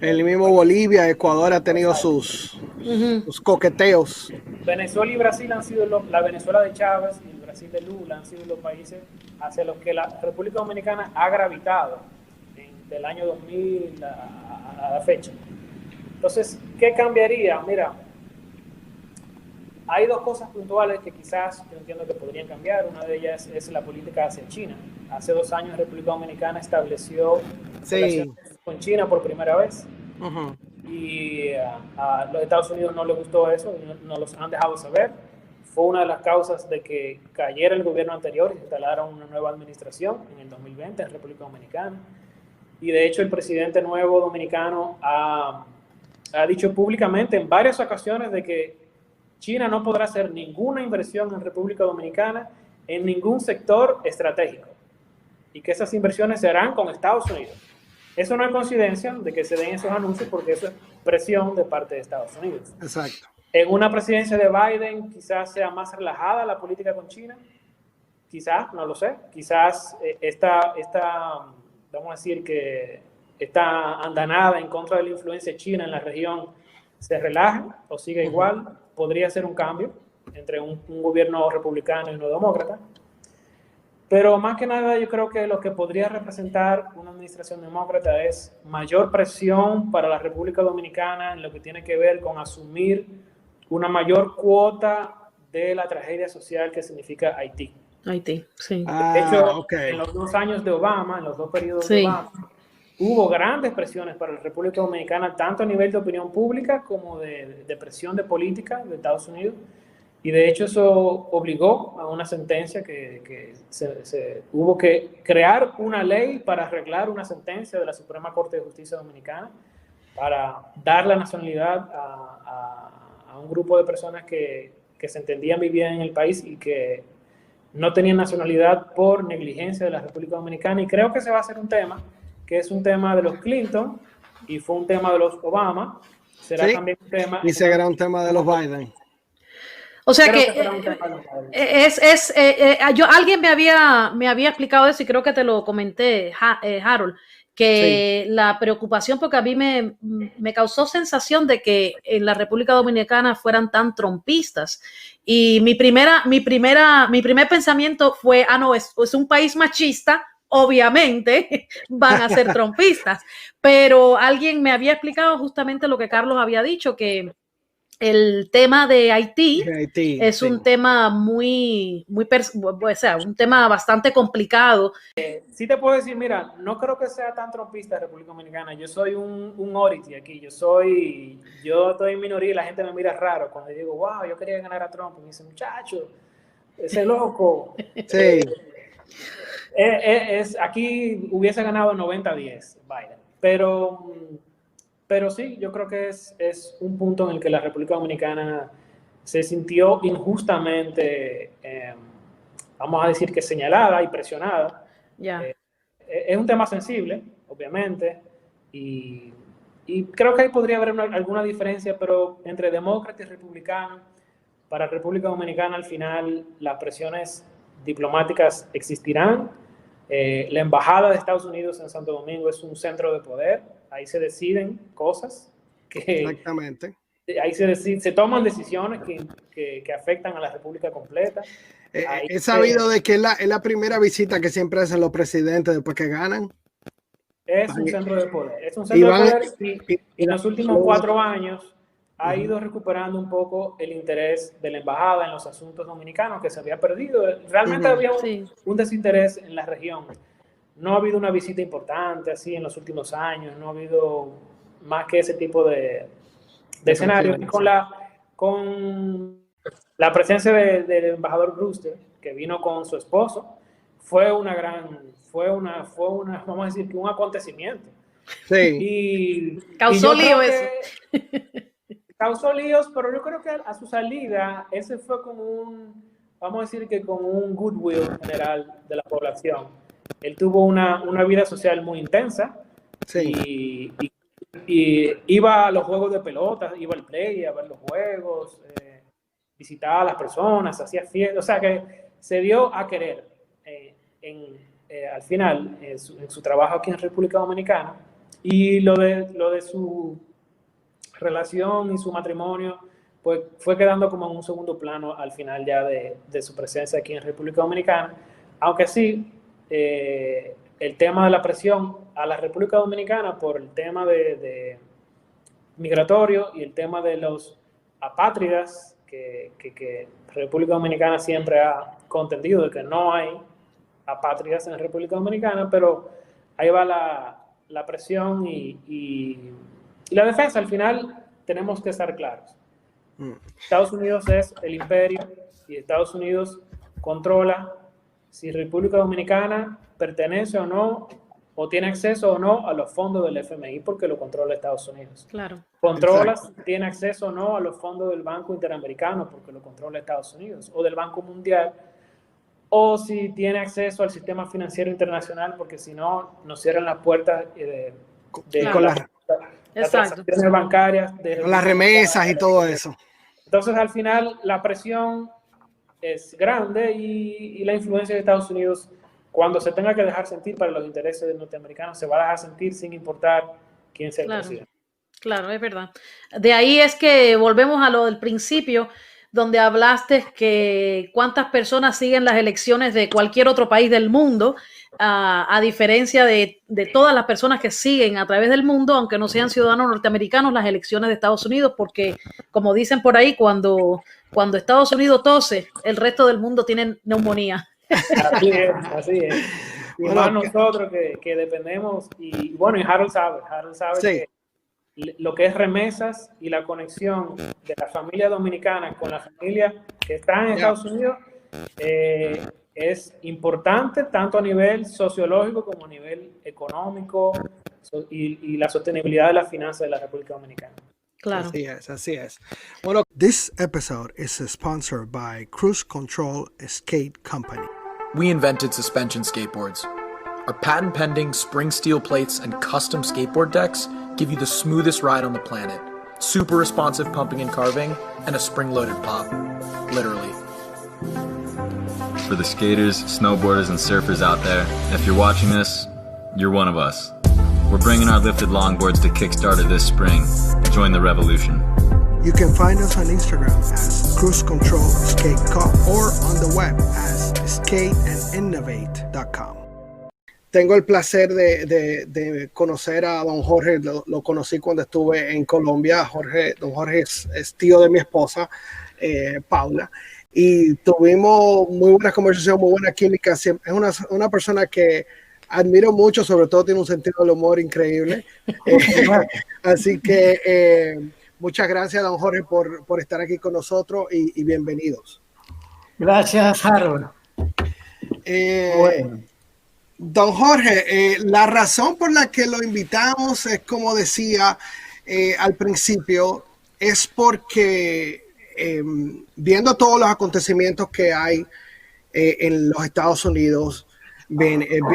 El mismo Bolivia, Ecuador ha tenido sus coqueteos. Venezuela y Brasil han sido la Venezuela de Chávez y el Brasil de Lula han sido los países hacia los que la República Dominicana ha gravitado del año 2000 a la fecha. Entonces, ¿qué cambiaría? Mira, hay dos cosas puntuales que quizás yo entiendo que podrían cambiar. Una de ellas es la política hacia China. Hace 2 años República Dominicana estableció relaciones con China por primera vez. Uh-huh. Y a los Estados Unidos no les gustó eso, no los han dejado saber. Fue una de las causas de que cayera el gobierno anterior y se instalara una nueva administración en el 2020 en República Dominicana. Y de hecho el presidente nuevo dominicano ha dicho públicamente en varias ocasiones de que China no podrá hacer ninguna inversión en República Dominicana en ningún sector estratégico y que esas inversiones se harán con Estados Unidos. Eso no es coincidencia de que se den esos anuncios, porque eso es presión de parte de Estados Unidos. Exacto. En una presidencia de Biden quizás sea más relajada la política con China, quizás, no lo sé, quizás vamos a decir que esta andanada en contra de la influencia china en la región se relaje o siga igual. Podría ser un cambio entre un gobierno republicano y uno demócrata. Pero más que nada yo creo que lo que podría representar una administración demócrata es mayor presión para la República Dominicana en lo que tiene que ver con asumir una mayor cuota de la tragedia social que significa Haití. Haití, sí. De hecho, en los 2 años de Obama, en los 2 periodos de Obama, hubo grandes presiones para la República Dominicana, tanto a nivel de opinión pública como de presión de política de Estados Unidos. Y de hecho eso obligó a una sentencia que se hubo que crear una ley para arreglar una sentencia de la Suprema Corte de Justicia Dominicana para dar la nacionalidad a un grupo de personas que se entendían vivían en el país y que no tenían nacionalidad por negligencia de la República Dominicana. Y creo que ese va a ser un tema que es un tema de los Clinton y fue un tema de los Obama. Será también un tema... Y será un tema de los Biden. O sea Creo que será un tema local. alguien me había explicado eso y creo que te lo comenté, Harold, que la preocupación, porque a mí me causó sensación de que en la República Dominicana fueran tan trompistas. Y mi primer pensamiento fue, no, es un país machista, obviamente van a ser trompistas. Pero alguien me había explicado justamente lo que Carlos había dicho, que el tema de Haití es un tema o sea, un tema bastante complicado. Sí te puedo decir, mira, no creo que sea tan trompista República Dominicana. Yo soy un oddity aquí. Yo estoy en minoría y la gente me mira raro cuando digo, wow, yo quería ganar a Trump. Y me dice, muchacho, ese loco. Sí. Aquí hubiese ganado 90-10 Biden. Pero sí, yo creo que es un punto en el que la República Dominicana se sintió injustamente, vamos a decir que señalada y presionada. Es un tema sensible, obviamente, y creo que ahí podría haber alguna diferencia, pero entre demócrata y republicano, para República Dominicana al final las presiones diplomáticas existirán. La embajada de Estados Unidos en Santo Domingo es un centro de poder. Ahí se deciden cosas Exactamente. Ahí se toman decisiones que afectan a la República completa. He sabido de que es la primera visita que siempre hacen los presidentes después que ganan. Es un centro de poder. Es un centro de poder y en los últimos 4 años ha ido recuperando un poco el interés de la embajada en los asuntos dominicanos que se había perdido. Realmente había un desinterés en la región. No ha habido una visita importante así en los últimos años, no ha habido más que ese tipo de escenarios. Y con la presencia del embajador Brewster, que vino con su esposo, fue vamos a decir que un acontecimiento. Sí. Y causó lío eso. Causó líos, pero yo creo que a su salida, ese fue vamos a decir que con un goodwill general de la población. Él tuvo una vida social muy intensa. Sí. Y iba a los juegos de pelota, iba al play a ver los juegos, visitaba a las personas, hacía fiestas, o sea que se dio a querer al final en su trabajo aquí en República Dominicana. Y lo de su relación y su matrimonio pues fue quedando como en un segundo plano al final ya de su presencia aquí en República Dominicana, aunque sí el tema de la presión a la República Dominicana por el tema de migratorio y el tema de los apátridas que República Dominicana siempre ha contendido de que no hay apátridas en la República Dominicana, pero ahí va la presión y la defensa. Al final tenemos que estar claros. Estados Unidos es el imperio y Estados Unidos controla si República Dominicana pertenece o no, o tiene acceso o no a los fondos del FMI, porque lo controla Estados Unidos. Claro. Controla si tiene acceso o no a los fondos del Banco Interamericano, porque lo controla Estados Unidos, o del Banco Mundial, o si tiene acceso al sistema financiero internacional, porque si no, nos cierran las puertas con las transacciones bancarias, con las remesas y todo eso. Entonces, al final, la presión es grande y la influencia de Estados Unidos, cuando se tenga que dejar sentir para los intereses de norteamericanos, se va a dejar sentir sin importar quién sea el presidente. Claro, es verdad. De ahí es que volvemos a lo del principio, donde hablaste que cuántas personas siguen las elecciones de cualquier otro país del mundo, a diferencia de todas las personas que siguen a través del mundo, aunque no sean ciudadanos norteamericanos, las elecciones de Estados Unidos, porque como dicen por ahí, cuando Estados Unidos tose, el resto del mundo tiene neumonía. Así es. Y más nosotros que dependemos, y bueno, y Harold sabe que lo que es remesas y la conexión de la familia dominicana con la familia que está en Estados Unidos es importante tanto a nivel sociológico como a nivel económico y la sostenibilidad de las finanzas de la República Dominicana. Claro. Así es. Bueno, this episode is sponsored by Cruise Control Skate Company. We invented suspension skateboards. Our patent-pending spring steel plates and custom skateboard decks give you the smoothest ride on the planet. super responsive pumping and carving, and a spring-loaded pop. Literally. For the skaters, snowboarders, and surfers out there, if you're watching this, you're one of us. We're bringing our lifted longboards to Kickstarter this spring. Join the revolution. You can find us on Instagram as Cruise Control Skate Cup or on the web as skateandinnovate.com. Tengo el placer de conocer a don Jorge. Lo conocí cuando estuve en Colombia. Don Jorge es tío de mi esposa, Paula, y tuvimos muy buena conversación, muy buena química. Es una persona que admiro mucho, sobre todo tiene un sentido del humor increíble. Así que muchas gracias, don Jorge, por estar aquí con nosotros y bienvenidos. Gracias, Harold. Bueno. Don Jorge, la razón por la que lo invitamos es, como decía al principio, es porque viendo todos los acontecimientos que hay en los Estados Unidos,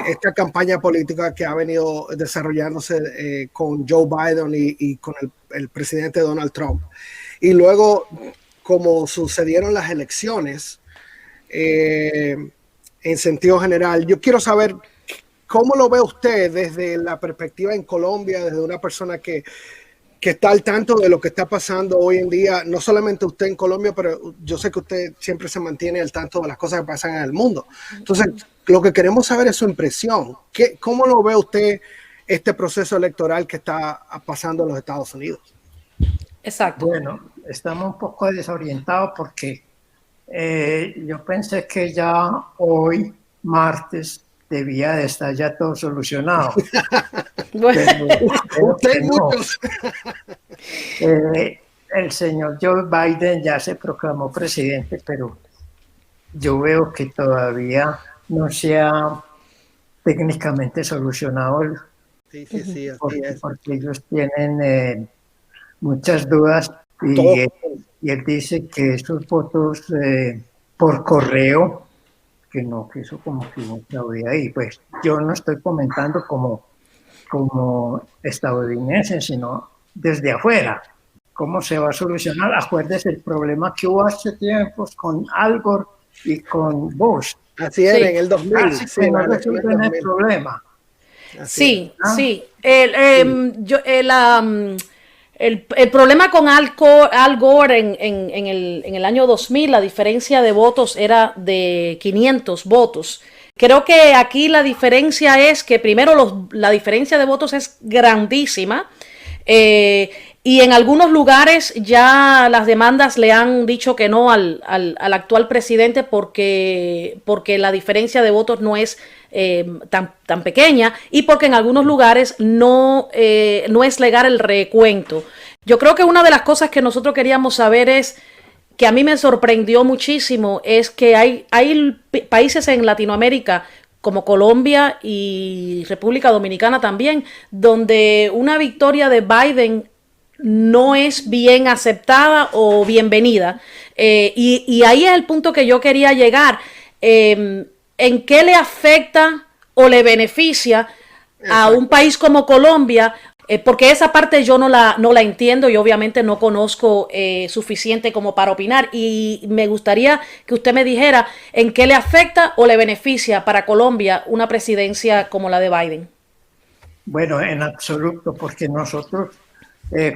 esta campaña política que ha venido desarrollándose con Joe Biden y con el presidente Donald Trump, y luego como sucedieron las elecciones, en sentido general, yo quiero saber cómo lo ve usted desde la perspectiva en Colombia, desde una persona que está al tanto de lo que está pasando hoy en día, no solamente usted en Colombia, pero yo sé que usted siempre se mantiene al tanto de las cosas que pasan en el mundo. Entonces, lo que queremos saber es su impresión. ¿Cómo lo ve usted este proceso electoral que está pasando en los Estados Unidos? Exacto. Bueno, estamos un poco desorientados porque yo pensé que ya hoy, martes, debía de estar ya todo solucionado. Bueno. Pero no. El señor Joe Biden ya se proclamó presidente, pero yo veo que todavía no se ha técnicamente solucionado. Sí, así porque ellos tienen muchas dudas y él dice que esos votos por correo, que eso como que no cabía ahí. Pues yo no estoy comentando como estadounidense, sino desde afuera. ¿Cómo se va a solucionar? Acuérdese el problema que hubo hace tiempos con Al Gore y con Bush. Así era, en el 2000. Sí, no resuelven el problema. Sí. El problema con Al Gore en el año 2000, la diferencia de votos era de 500 votos. Creo que aquí la diferencia es que primero la diferencia de votos es grandísima, y en algunos lugares ya las demandas le han dicho que no al actual presidente porque la diferencia de votos no es tan pequeña, y porque en algunos lugares no es legal el recuento. Yo creo que una de las cosas que nosotros queríamos saber es, que a mí me sorprendió muchísimo, es que hay países en Latinoamérica como Colombia y República Dominicana también, donde una victoria de Biden no es bien aceptada o bienvenida. Y ahí es el punto que yo quería llegar. ¿En qué le afecta o le beneficia a un país como Colombia? Porque esa parte yo no la entiendo y obviamente no conozco suficiente como para opinar, y me gustaría que usted me dijera en qué le afecta o le beneficia para Colombia una presidencia como la de Biden. Bueno, en absoluto, porque nosotros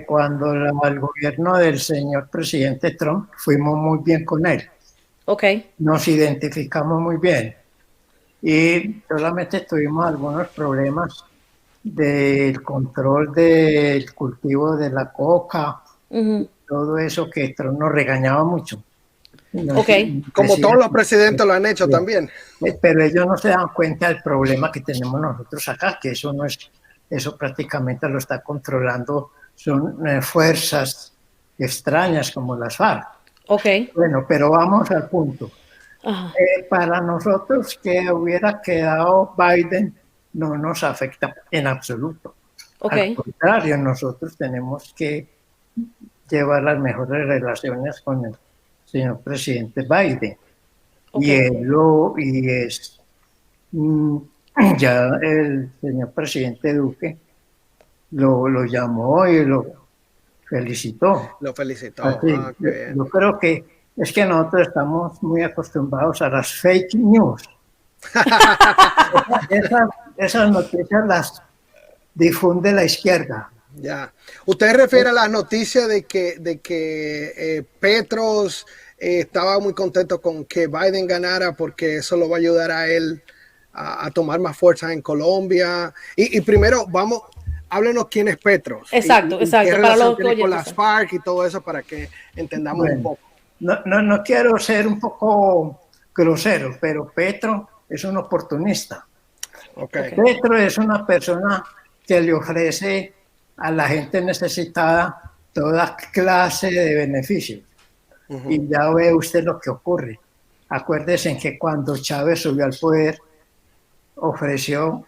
cuando el gobierno del señor presidente Trump fuimos muy bien con él. Okay. Nos identificamos muy bien y solamente tuvimos algunos problemas del control del cultivo de la coca, todo eso que Trump nos regañaba mucho. Como todos los presidentes lo han hecho también. Pero ellos no se dan cuenta del problema que tenemos nosotros acá, que eso prácticamente lo está controlando, son fuerzas extrañas como las FARC. Bueno, pero vamos al punto. Para nosotros que hubiera quedado Biden no nos afecta en absoluto. Al contrario, nosotros tenemos que llevar las mejores relaciones con el señor presidente Biden. Ya el señor presidente Duque lo llamó y felicitó. Lo felicitó. Así, yo creo que es que nosotros estamos muy acostumbrados a las fake news. Esas noticias las difunde la izquierda. Ya. ¿Usted refiere a la noticia de que Petros estaba muy contento con que Biden ganara porque eso lo va a ayudar a él a tomar más fuerza en Colombia? Y primero, háblenos quién es Petros. Exacto. ¿Qué relación tiene con las FARC y todo eso para que entendamos un poco? No quiero ser un poco grosero, pero Petro es un oportunista. Okay. Petro es una persona que le ofrece a la gente necesitada toda clase de beneficios. Y ya ve usted lo que ocurre. Acuérdese en que cuando Chávez subió al poder, ofreció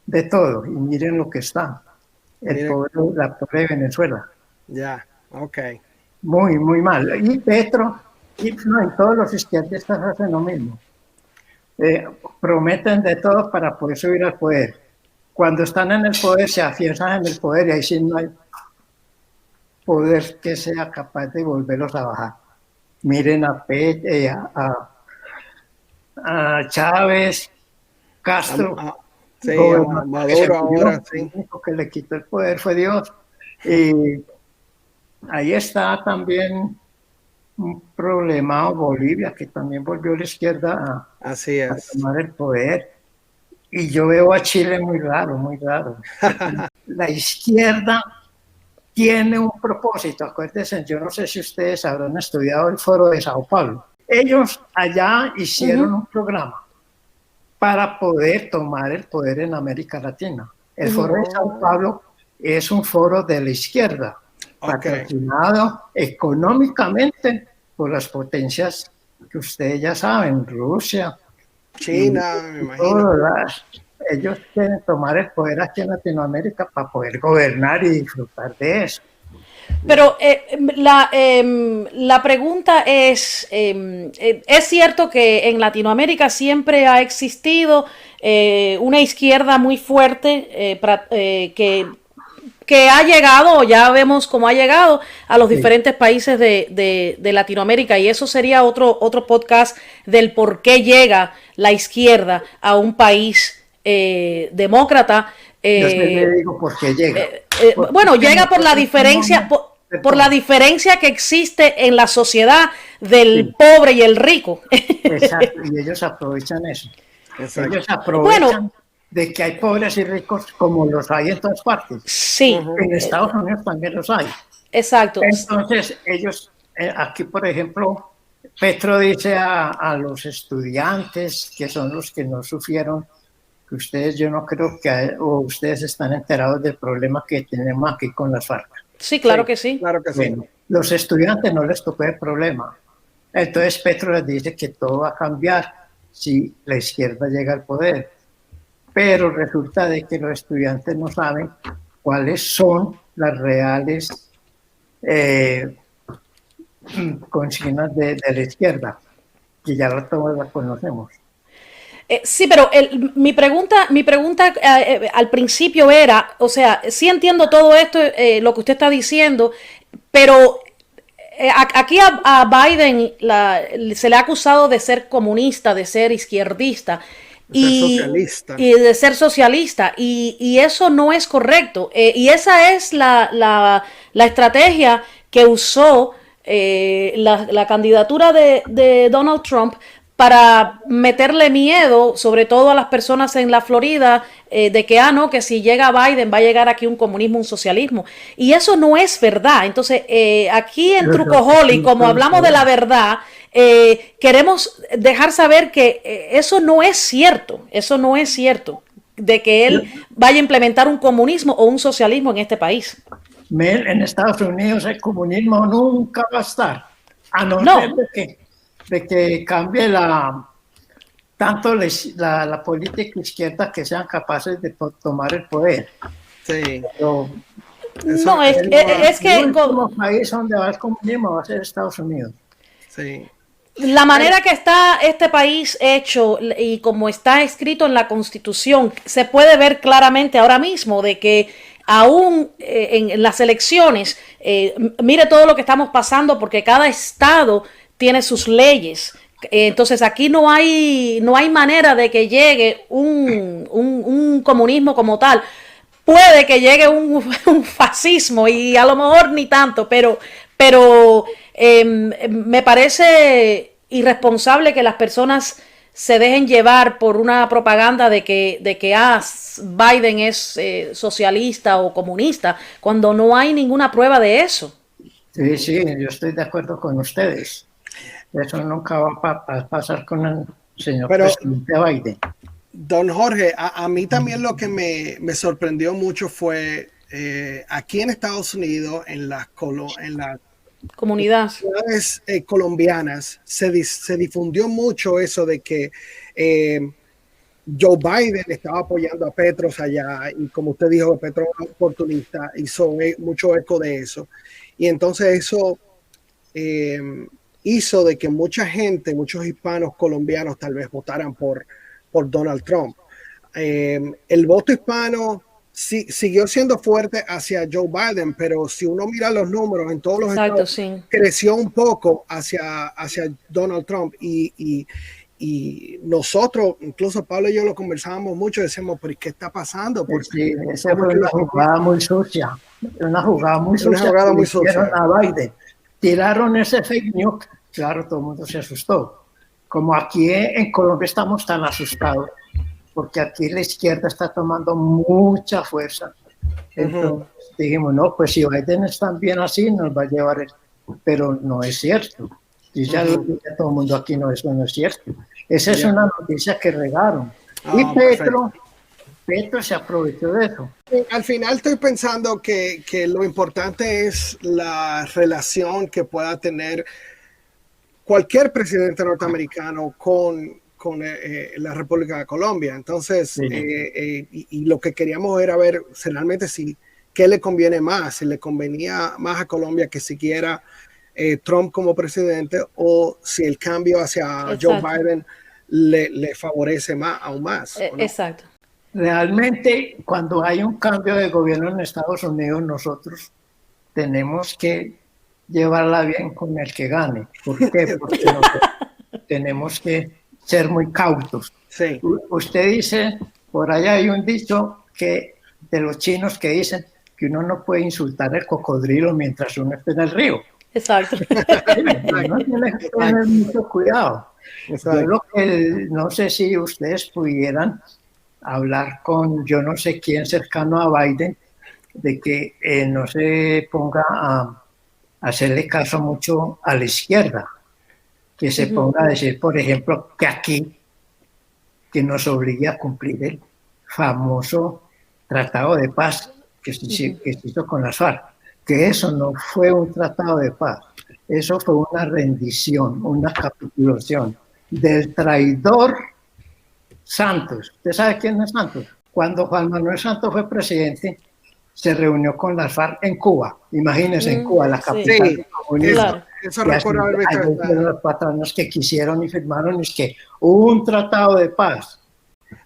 de todo. Y miren lo que está. La pobre Venezuela. Ya, ok. Muy, muy mal. Y Petro, y todos los izquierdistas hacen lo mismo. Prometen de todo para poder subir al poder. Cuando están en el poder, se afianzan en el poder y ahí sí no hay poder que sea capaz de volverlos a bajar. Miren a Chávez, Castro, sí, Maduro ahora, sí. El único que le quitó el poder fue Dios. Y ahí está también un problema Bolivia, que también volvió la izquierda a tomar el poder. Y yo veo a Chile muy raro, muy raro. La izquierda tiene un propósito. Acuérdense, yo no sé si ustedes habrán estudiado el Foro de Sao Paulo. Ellos allá hicieron un programa para poder tomar el poder en América Latina. El Foro de Sao Paulo es un foro de la izquierda, patrocinado económicamente por las potencias que ustedes ya saben, Rusia, China, me imagino. Ellos quieren tomar el poder aquí en Latinoamérica para poder gobernar y disfrutar de eso. Pero la pregunta es cierto que en Latinoamérica siempre ha existido una izquierda muy fuerte que ha llegado, ya vemos cómo ha llegado a los diferentes países de Latinoamérica, y eso sería otro podcast del por qué llega la izquierda a un país demócrata. Yo le digo por qué llega. Bueno, llega por la diferencia, por la diferencia que existe en la sociedad del pobre y el rico. Exacto, y ellos aprovechan eso. Exacto. Ellos aprovechan de que hay pobres y ricos como los hay en todas partes. Sí. En Estados Unidos también los hay. Exacto. Entonces, ellos, aquí por ejemplo, Petro dice a los estudiantes, que son los que no sufrieron, que ustedes, yo no creo que ustedes están enterados del problema que tenemos aquí con las FARC. Sí, claro que sí. Claro que sí. Bueno, los estudiantes no les tocó el problema. Entonces Petro les dice que todo va a cambiar si la izquierda llega al poder. Pero resulta de que los estudiantes no saben cuáles son las reales consignas de la izquierda, que ya todos las conocemos. Sí, pero mi pregunta al principio era, o sea, sí entiendo todo esto, lo que usted está diciendo, pero aquí a Biden se le ha acusado de ser comunista, de ser izquierdista. Y de ser socialista, y eso no es correcto, y esa es la estrategia que usó la candidatura de Donald Trump para meterle miedo, sobre todo a las personas en la Florida, de que, no, que si llega Biden va a llegar aquí un comunismo, un socialismo. Y eso no es verdad. Entonces, aquí en Trucoholic, como hablamos de la verdad, queremos dejar saber que eso no es cierto. Eso no es cierto, de que él vaya a implementar un comunismo o un socialismo en este país. En Estados Unidos el comunismo nunca va a estar, a no ser de que cambie tanto la política izquierda, que sean capaces de tomar el poder. Sí. Pero no, es que el último país donde va el comunismo va a ser Estados Unidos. Sí. La manera que está este país hecho y como está escrito en la Constitución, se puede ver claramente ahora mismo de que aún en las elecciones, mire todo lo que estamos pasando porque cada estado tiene sus leyes. Entonces aquí no hay manera de que llegue un comunismo como tal. Puede que llegue un fascismo y a lo mejor ni tanto, pero me parece irresponsable que las personas se dejen llevar por una propaganda de que Biden es socialista o comunista, cuando no hay ninguna prueba de eso. Sí, sí, yo estoy de acuerdo con ustedes. Eso nunca va a pasar con el señor presidente Biden. Don Jorge, a mí también lo que me sorprendió mucho fue aquí en Estados Unidos, en las comunidades colombianas, se difundió mucho eso de que Joe Biden estaba apoyando a Petro allá, y como usted dijo, Petro es un oportunista, hizo mucho eco de eso. Y entonces eso hizo de que mucha gente, muchos hispanos colombianos tal vez votaran por Donald Trump. El voto hispano siguió siendo fuerte hacia Joe Biden, pero si uno mira los números en todos los estados, sí, creció un poco hacia Donald Trump, y nosotros, incluso Pablo y yo lo conversábamos mucho, decíamos, pero ¿qué está pasando? Porque sí, esa fue una jugada muy sucia, una jugada muy sucia. A Biden. Tiraron ese fake news, claro, todo el mundo se asustó. Como aquí en Colombia estamos tan asustados, porque aquí la izquierda está tomando mucha fuerza. Entonces dijimos, no, pues si Biden está bien así, nos va a llevar, pero no es cierto. Y ya lo dice todo el mundo aquí, no, eso no es cierto. Esa es una noticia que regaron. Y Petro se aprovechó de eso. Al final estoy pensando que lo importante es la relación que pueda tener cualquier presidente norteamericano con la República de Colombia. Entonces, sí, y lo que queríamos era ver realmente qué le conviene más, si le convenía más a Colombia que siguiera Trump como presidente, o si el cambio hacia Joe Biden le favorece aún más. Exacto. Realmente, cuando hay un cambio de gobierno en Estados Unidos, nosotros tenemos que llevarla bien con el que gane. ¿Por qué? Porque tenemos que ser muy cautos. Sí. Usted dice, por allá hay un dicho de los chinos que dicen que uno no puede insultar al cocodrilo mientras uno esté en el río. Exacto. Uno tiene que tener mucho cuidado. Yo no sé si ustedes pudieran hablar con yo no sé quién cercano a Biden, de que no se ponga a hacerle caso mucho a la izquierda, que se ponga a decir, por ejemplo, que aquí, que nos obligue a cumplir el famoso tratado de paz que se hizo con las FARC, que eso no fue un tratado de paz, eso fue una rendición, una capitulación del traidor Santos. ¿Usted sabe quién es Santos? Cuando Juan Manuel Santos fue presidente, se reunió con las FARC en Cuba. Imagínense, en Cuba, la capital del comunismo. Claro. Eso recuerdo haber visto. Hay los patronos que quisieron y firmaron, es que hubo un tratado de paz.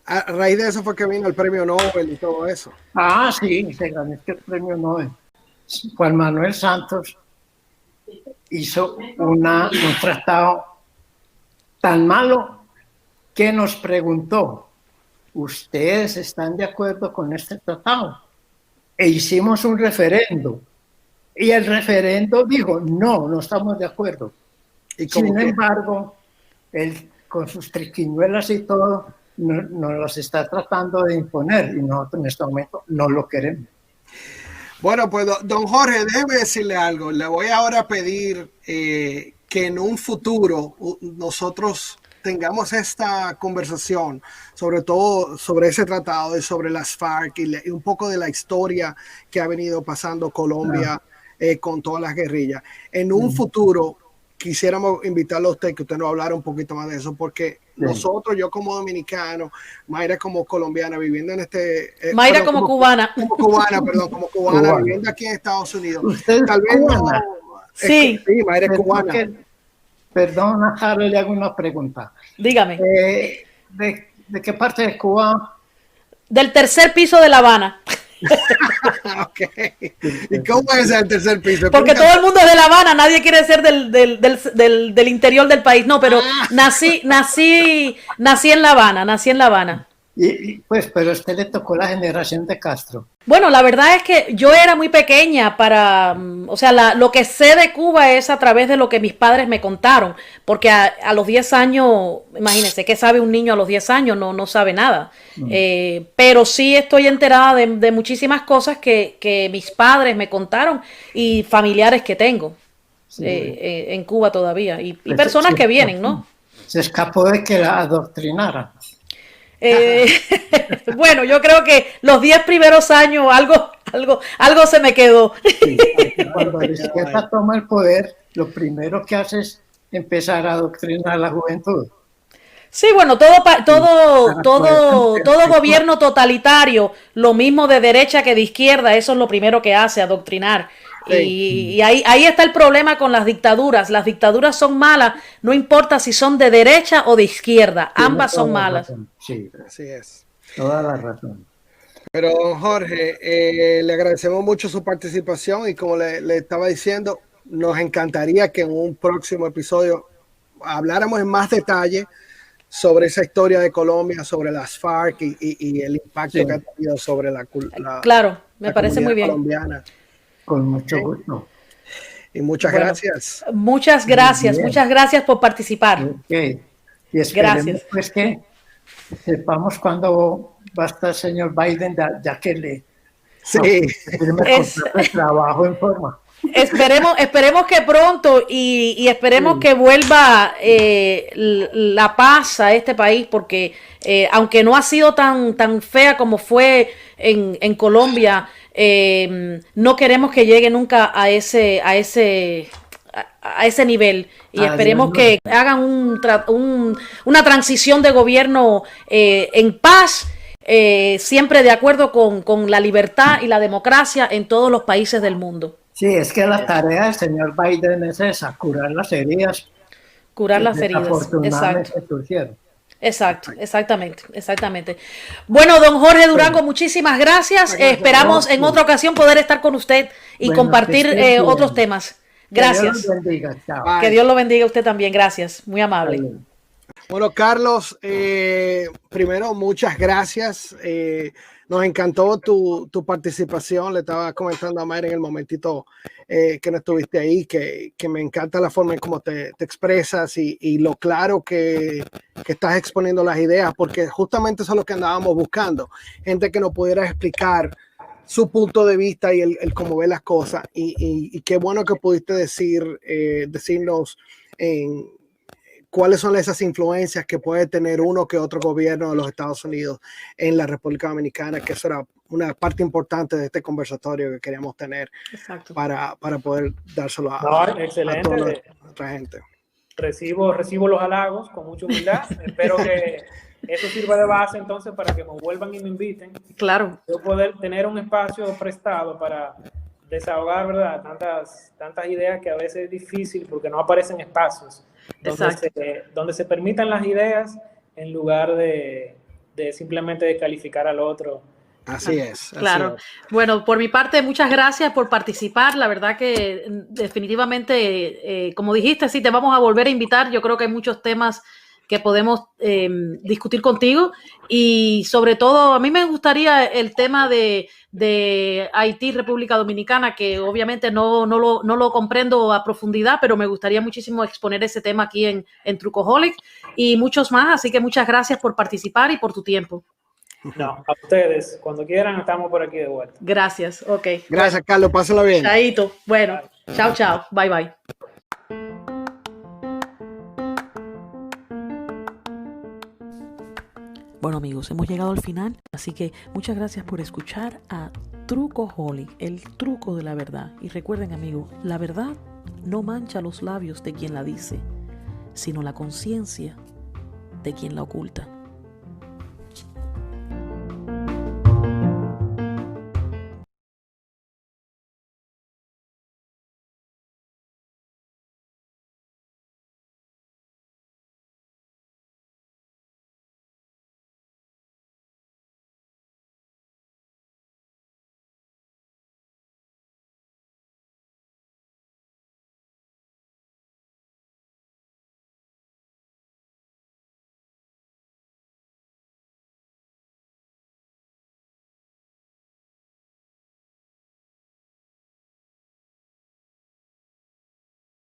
A raíz de eso fue que vino el premio Nobel y todo eso. Ah, sí, se ganó el premio Nobel. Juan Manuel Santos hizo un tratado tan malo que nos preguntó, ¿ustedes están de acuerdo con este tratado? E hicimos un referendo. Y el referendo dijo, no estamos de acuerdo. Y sin embargo, él con sus triquiñuelas y todo, nos los está tratando de imponer, y nosotros en este momento no lo queremos. Bueno, pues don Jorge, déjeme decirle algo. Le voy ahora a pedir que en un futuro nosotros tengamos esta conversación, sobre todo sobre ese tratado y sobre las FARC y un poco de la historia que ha venido pasando Colombia con todas las guerrillas. En un futuro quisiéramos invitarlo a usted, que usted nos hablara un poquito más de eso, porque nosotros, yo como dominicano, Mayra como colombiana, viviendo en Mayra como cubana. Como cubana, viviendo aquí en Estados Unidos. Tal vez no. Sí. Sí, Mayra es cubana. Perdona, Harold, le hago una pregunta. Dígame. ¿De qué parte de Cuba? Del tercer piso de La Habana. Okay. ¿Y cómo es el tercer piso? Porque todo el mundo es de La Habana, nadie quiere ser del interior del país. No, pero nací en La Habana, nací en La Habana. Pues, pero a usted le tocó la generación de Castro. Bueno, la verdad es que yo era muy pequeña o sea, lo que sé de Cuba es a través de lo que mis padres me contaron, porque a los 10 años, imagínense, ¿qué sabe un niño a los 10 años? No sabe nada. Pero sí estoy enterada de muchísimas cosas que mis padres me contaron y familiares que tengo en Cuba todavía, y personas que vienen, ¿no? Se escapó de que la adoctrinaran. Bueno, yo creo que los 10 primeros años algo se me quedó. Sí, cuando la izquierda toma el poder, lo primero que hace es empezar a adoctrinar a la juventud. Sí, bueno, todo gobierno totalitario, lo mismo de derecha que de izquierda, eso es lo primero que hace, adoctrinar. Sí. Y ahí está el problema con las dictaduras. Las dictaduras son malas, no importa si son de derecha o de izquierda, ambas son malas. Sí, así es. Toda la razón. Pero Jorge, le agradecemos mucho su participación y como le estaba diciendo, nos encantaría que en un próximo episodio habláramos en más detalle sobre esa historia de Colombia, sobre las FARC y el impacto que ha tenido sobre la claro, me parece muy bien. Colombiana. Con mucho gusto. Y muchas gracias. Muchas gracias por participar. Okay. Y esperemos pues que sepamos cuándo va a estar el señor Biden, ya que le trabajo en forma. Esperemos que pronto y esperemos que vuelva la paz a este país, porque aunque no ha sido tan fea como fue en Colombia, no queremos que llegue nunca a ese nivel, y esperemos que hagan una transición de gobierno en paz, siempre de acuerdo con la libertad y la democracia en todos los países del mundo. Sí, es que la tarea del señor Biden es esa, curar las heridas. Exacto, exactamente. Bueno, don Jorge Durango, muchísimas gracias. Esperamos en otra ocasión poder estar con usted y compartir otros temas. Gracias. Que Dios lo bendiga. Chao. Que Dios lo bendiga a usted también. Gracias. Muy amable. Bye. Bueno, Carlos, primero, muchas gracias. Nos encantó tu participación. Le estaba comentando a Mayra en el momentito que no estuviste ahí, que me encanta la forma en cómo te expresas y lo claro que estás exponiendo las ideas, porque justamente eso es lo que andábamos buscando. Gente que nos pudiera explicar su punto de vista y el cómo ve las cosas. Y qué bueno que pudiste decirnos cuáles son esas influencias que puede tener uno que otro gobierno de los Estados Unidos en la República Dominicana, que eso era una parte importante de este conversatorio que queríamos tener. Exacto. para poder dárselo a toda nuestra gente. Recibo los halagos con mucha humildad. Espero que eso sirva de base entonces para que me vuelvan y me inviten. Claro. Yo poder tener un espacio prestado para desahogar, ¿verdad? Tantas ideas que a veces es difícil porque no aparecen espacios donde se permitan las ideas en lugar de simplemente descalificar al otro. Así es. Claro. Bueno, por mi parte, muchas gracias por participar. La verdad que definitivamente, como dijiste, sí, te vamos a volver a invitar. Yo creo que hay muchos temas que podemos discutir contigo, y sobre todo a mí me gustaría el tema de Haití, República Dominicana, que obviamente no lo comprendo a profundidad, pero me gustaría muchísimo exponer ese tema aquí en Trucoholic y muchos más, así que muchas gracias por participar y por tu tiempo. No, a ustedes, cuando quieran estamos por aquí de vuelta. Gracias, ok. Gracias, Carlos, pásalo bien. Chaito, bueno, chao, bye. Bueno amigos, hemos llegado al final, así que muchas gracias por escuchar a Trucoholic, el truco de la verdad. Y recuerden amigos, la verdad no mancha los labios de quien la dice, sino la conciencia de quien la oculta.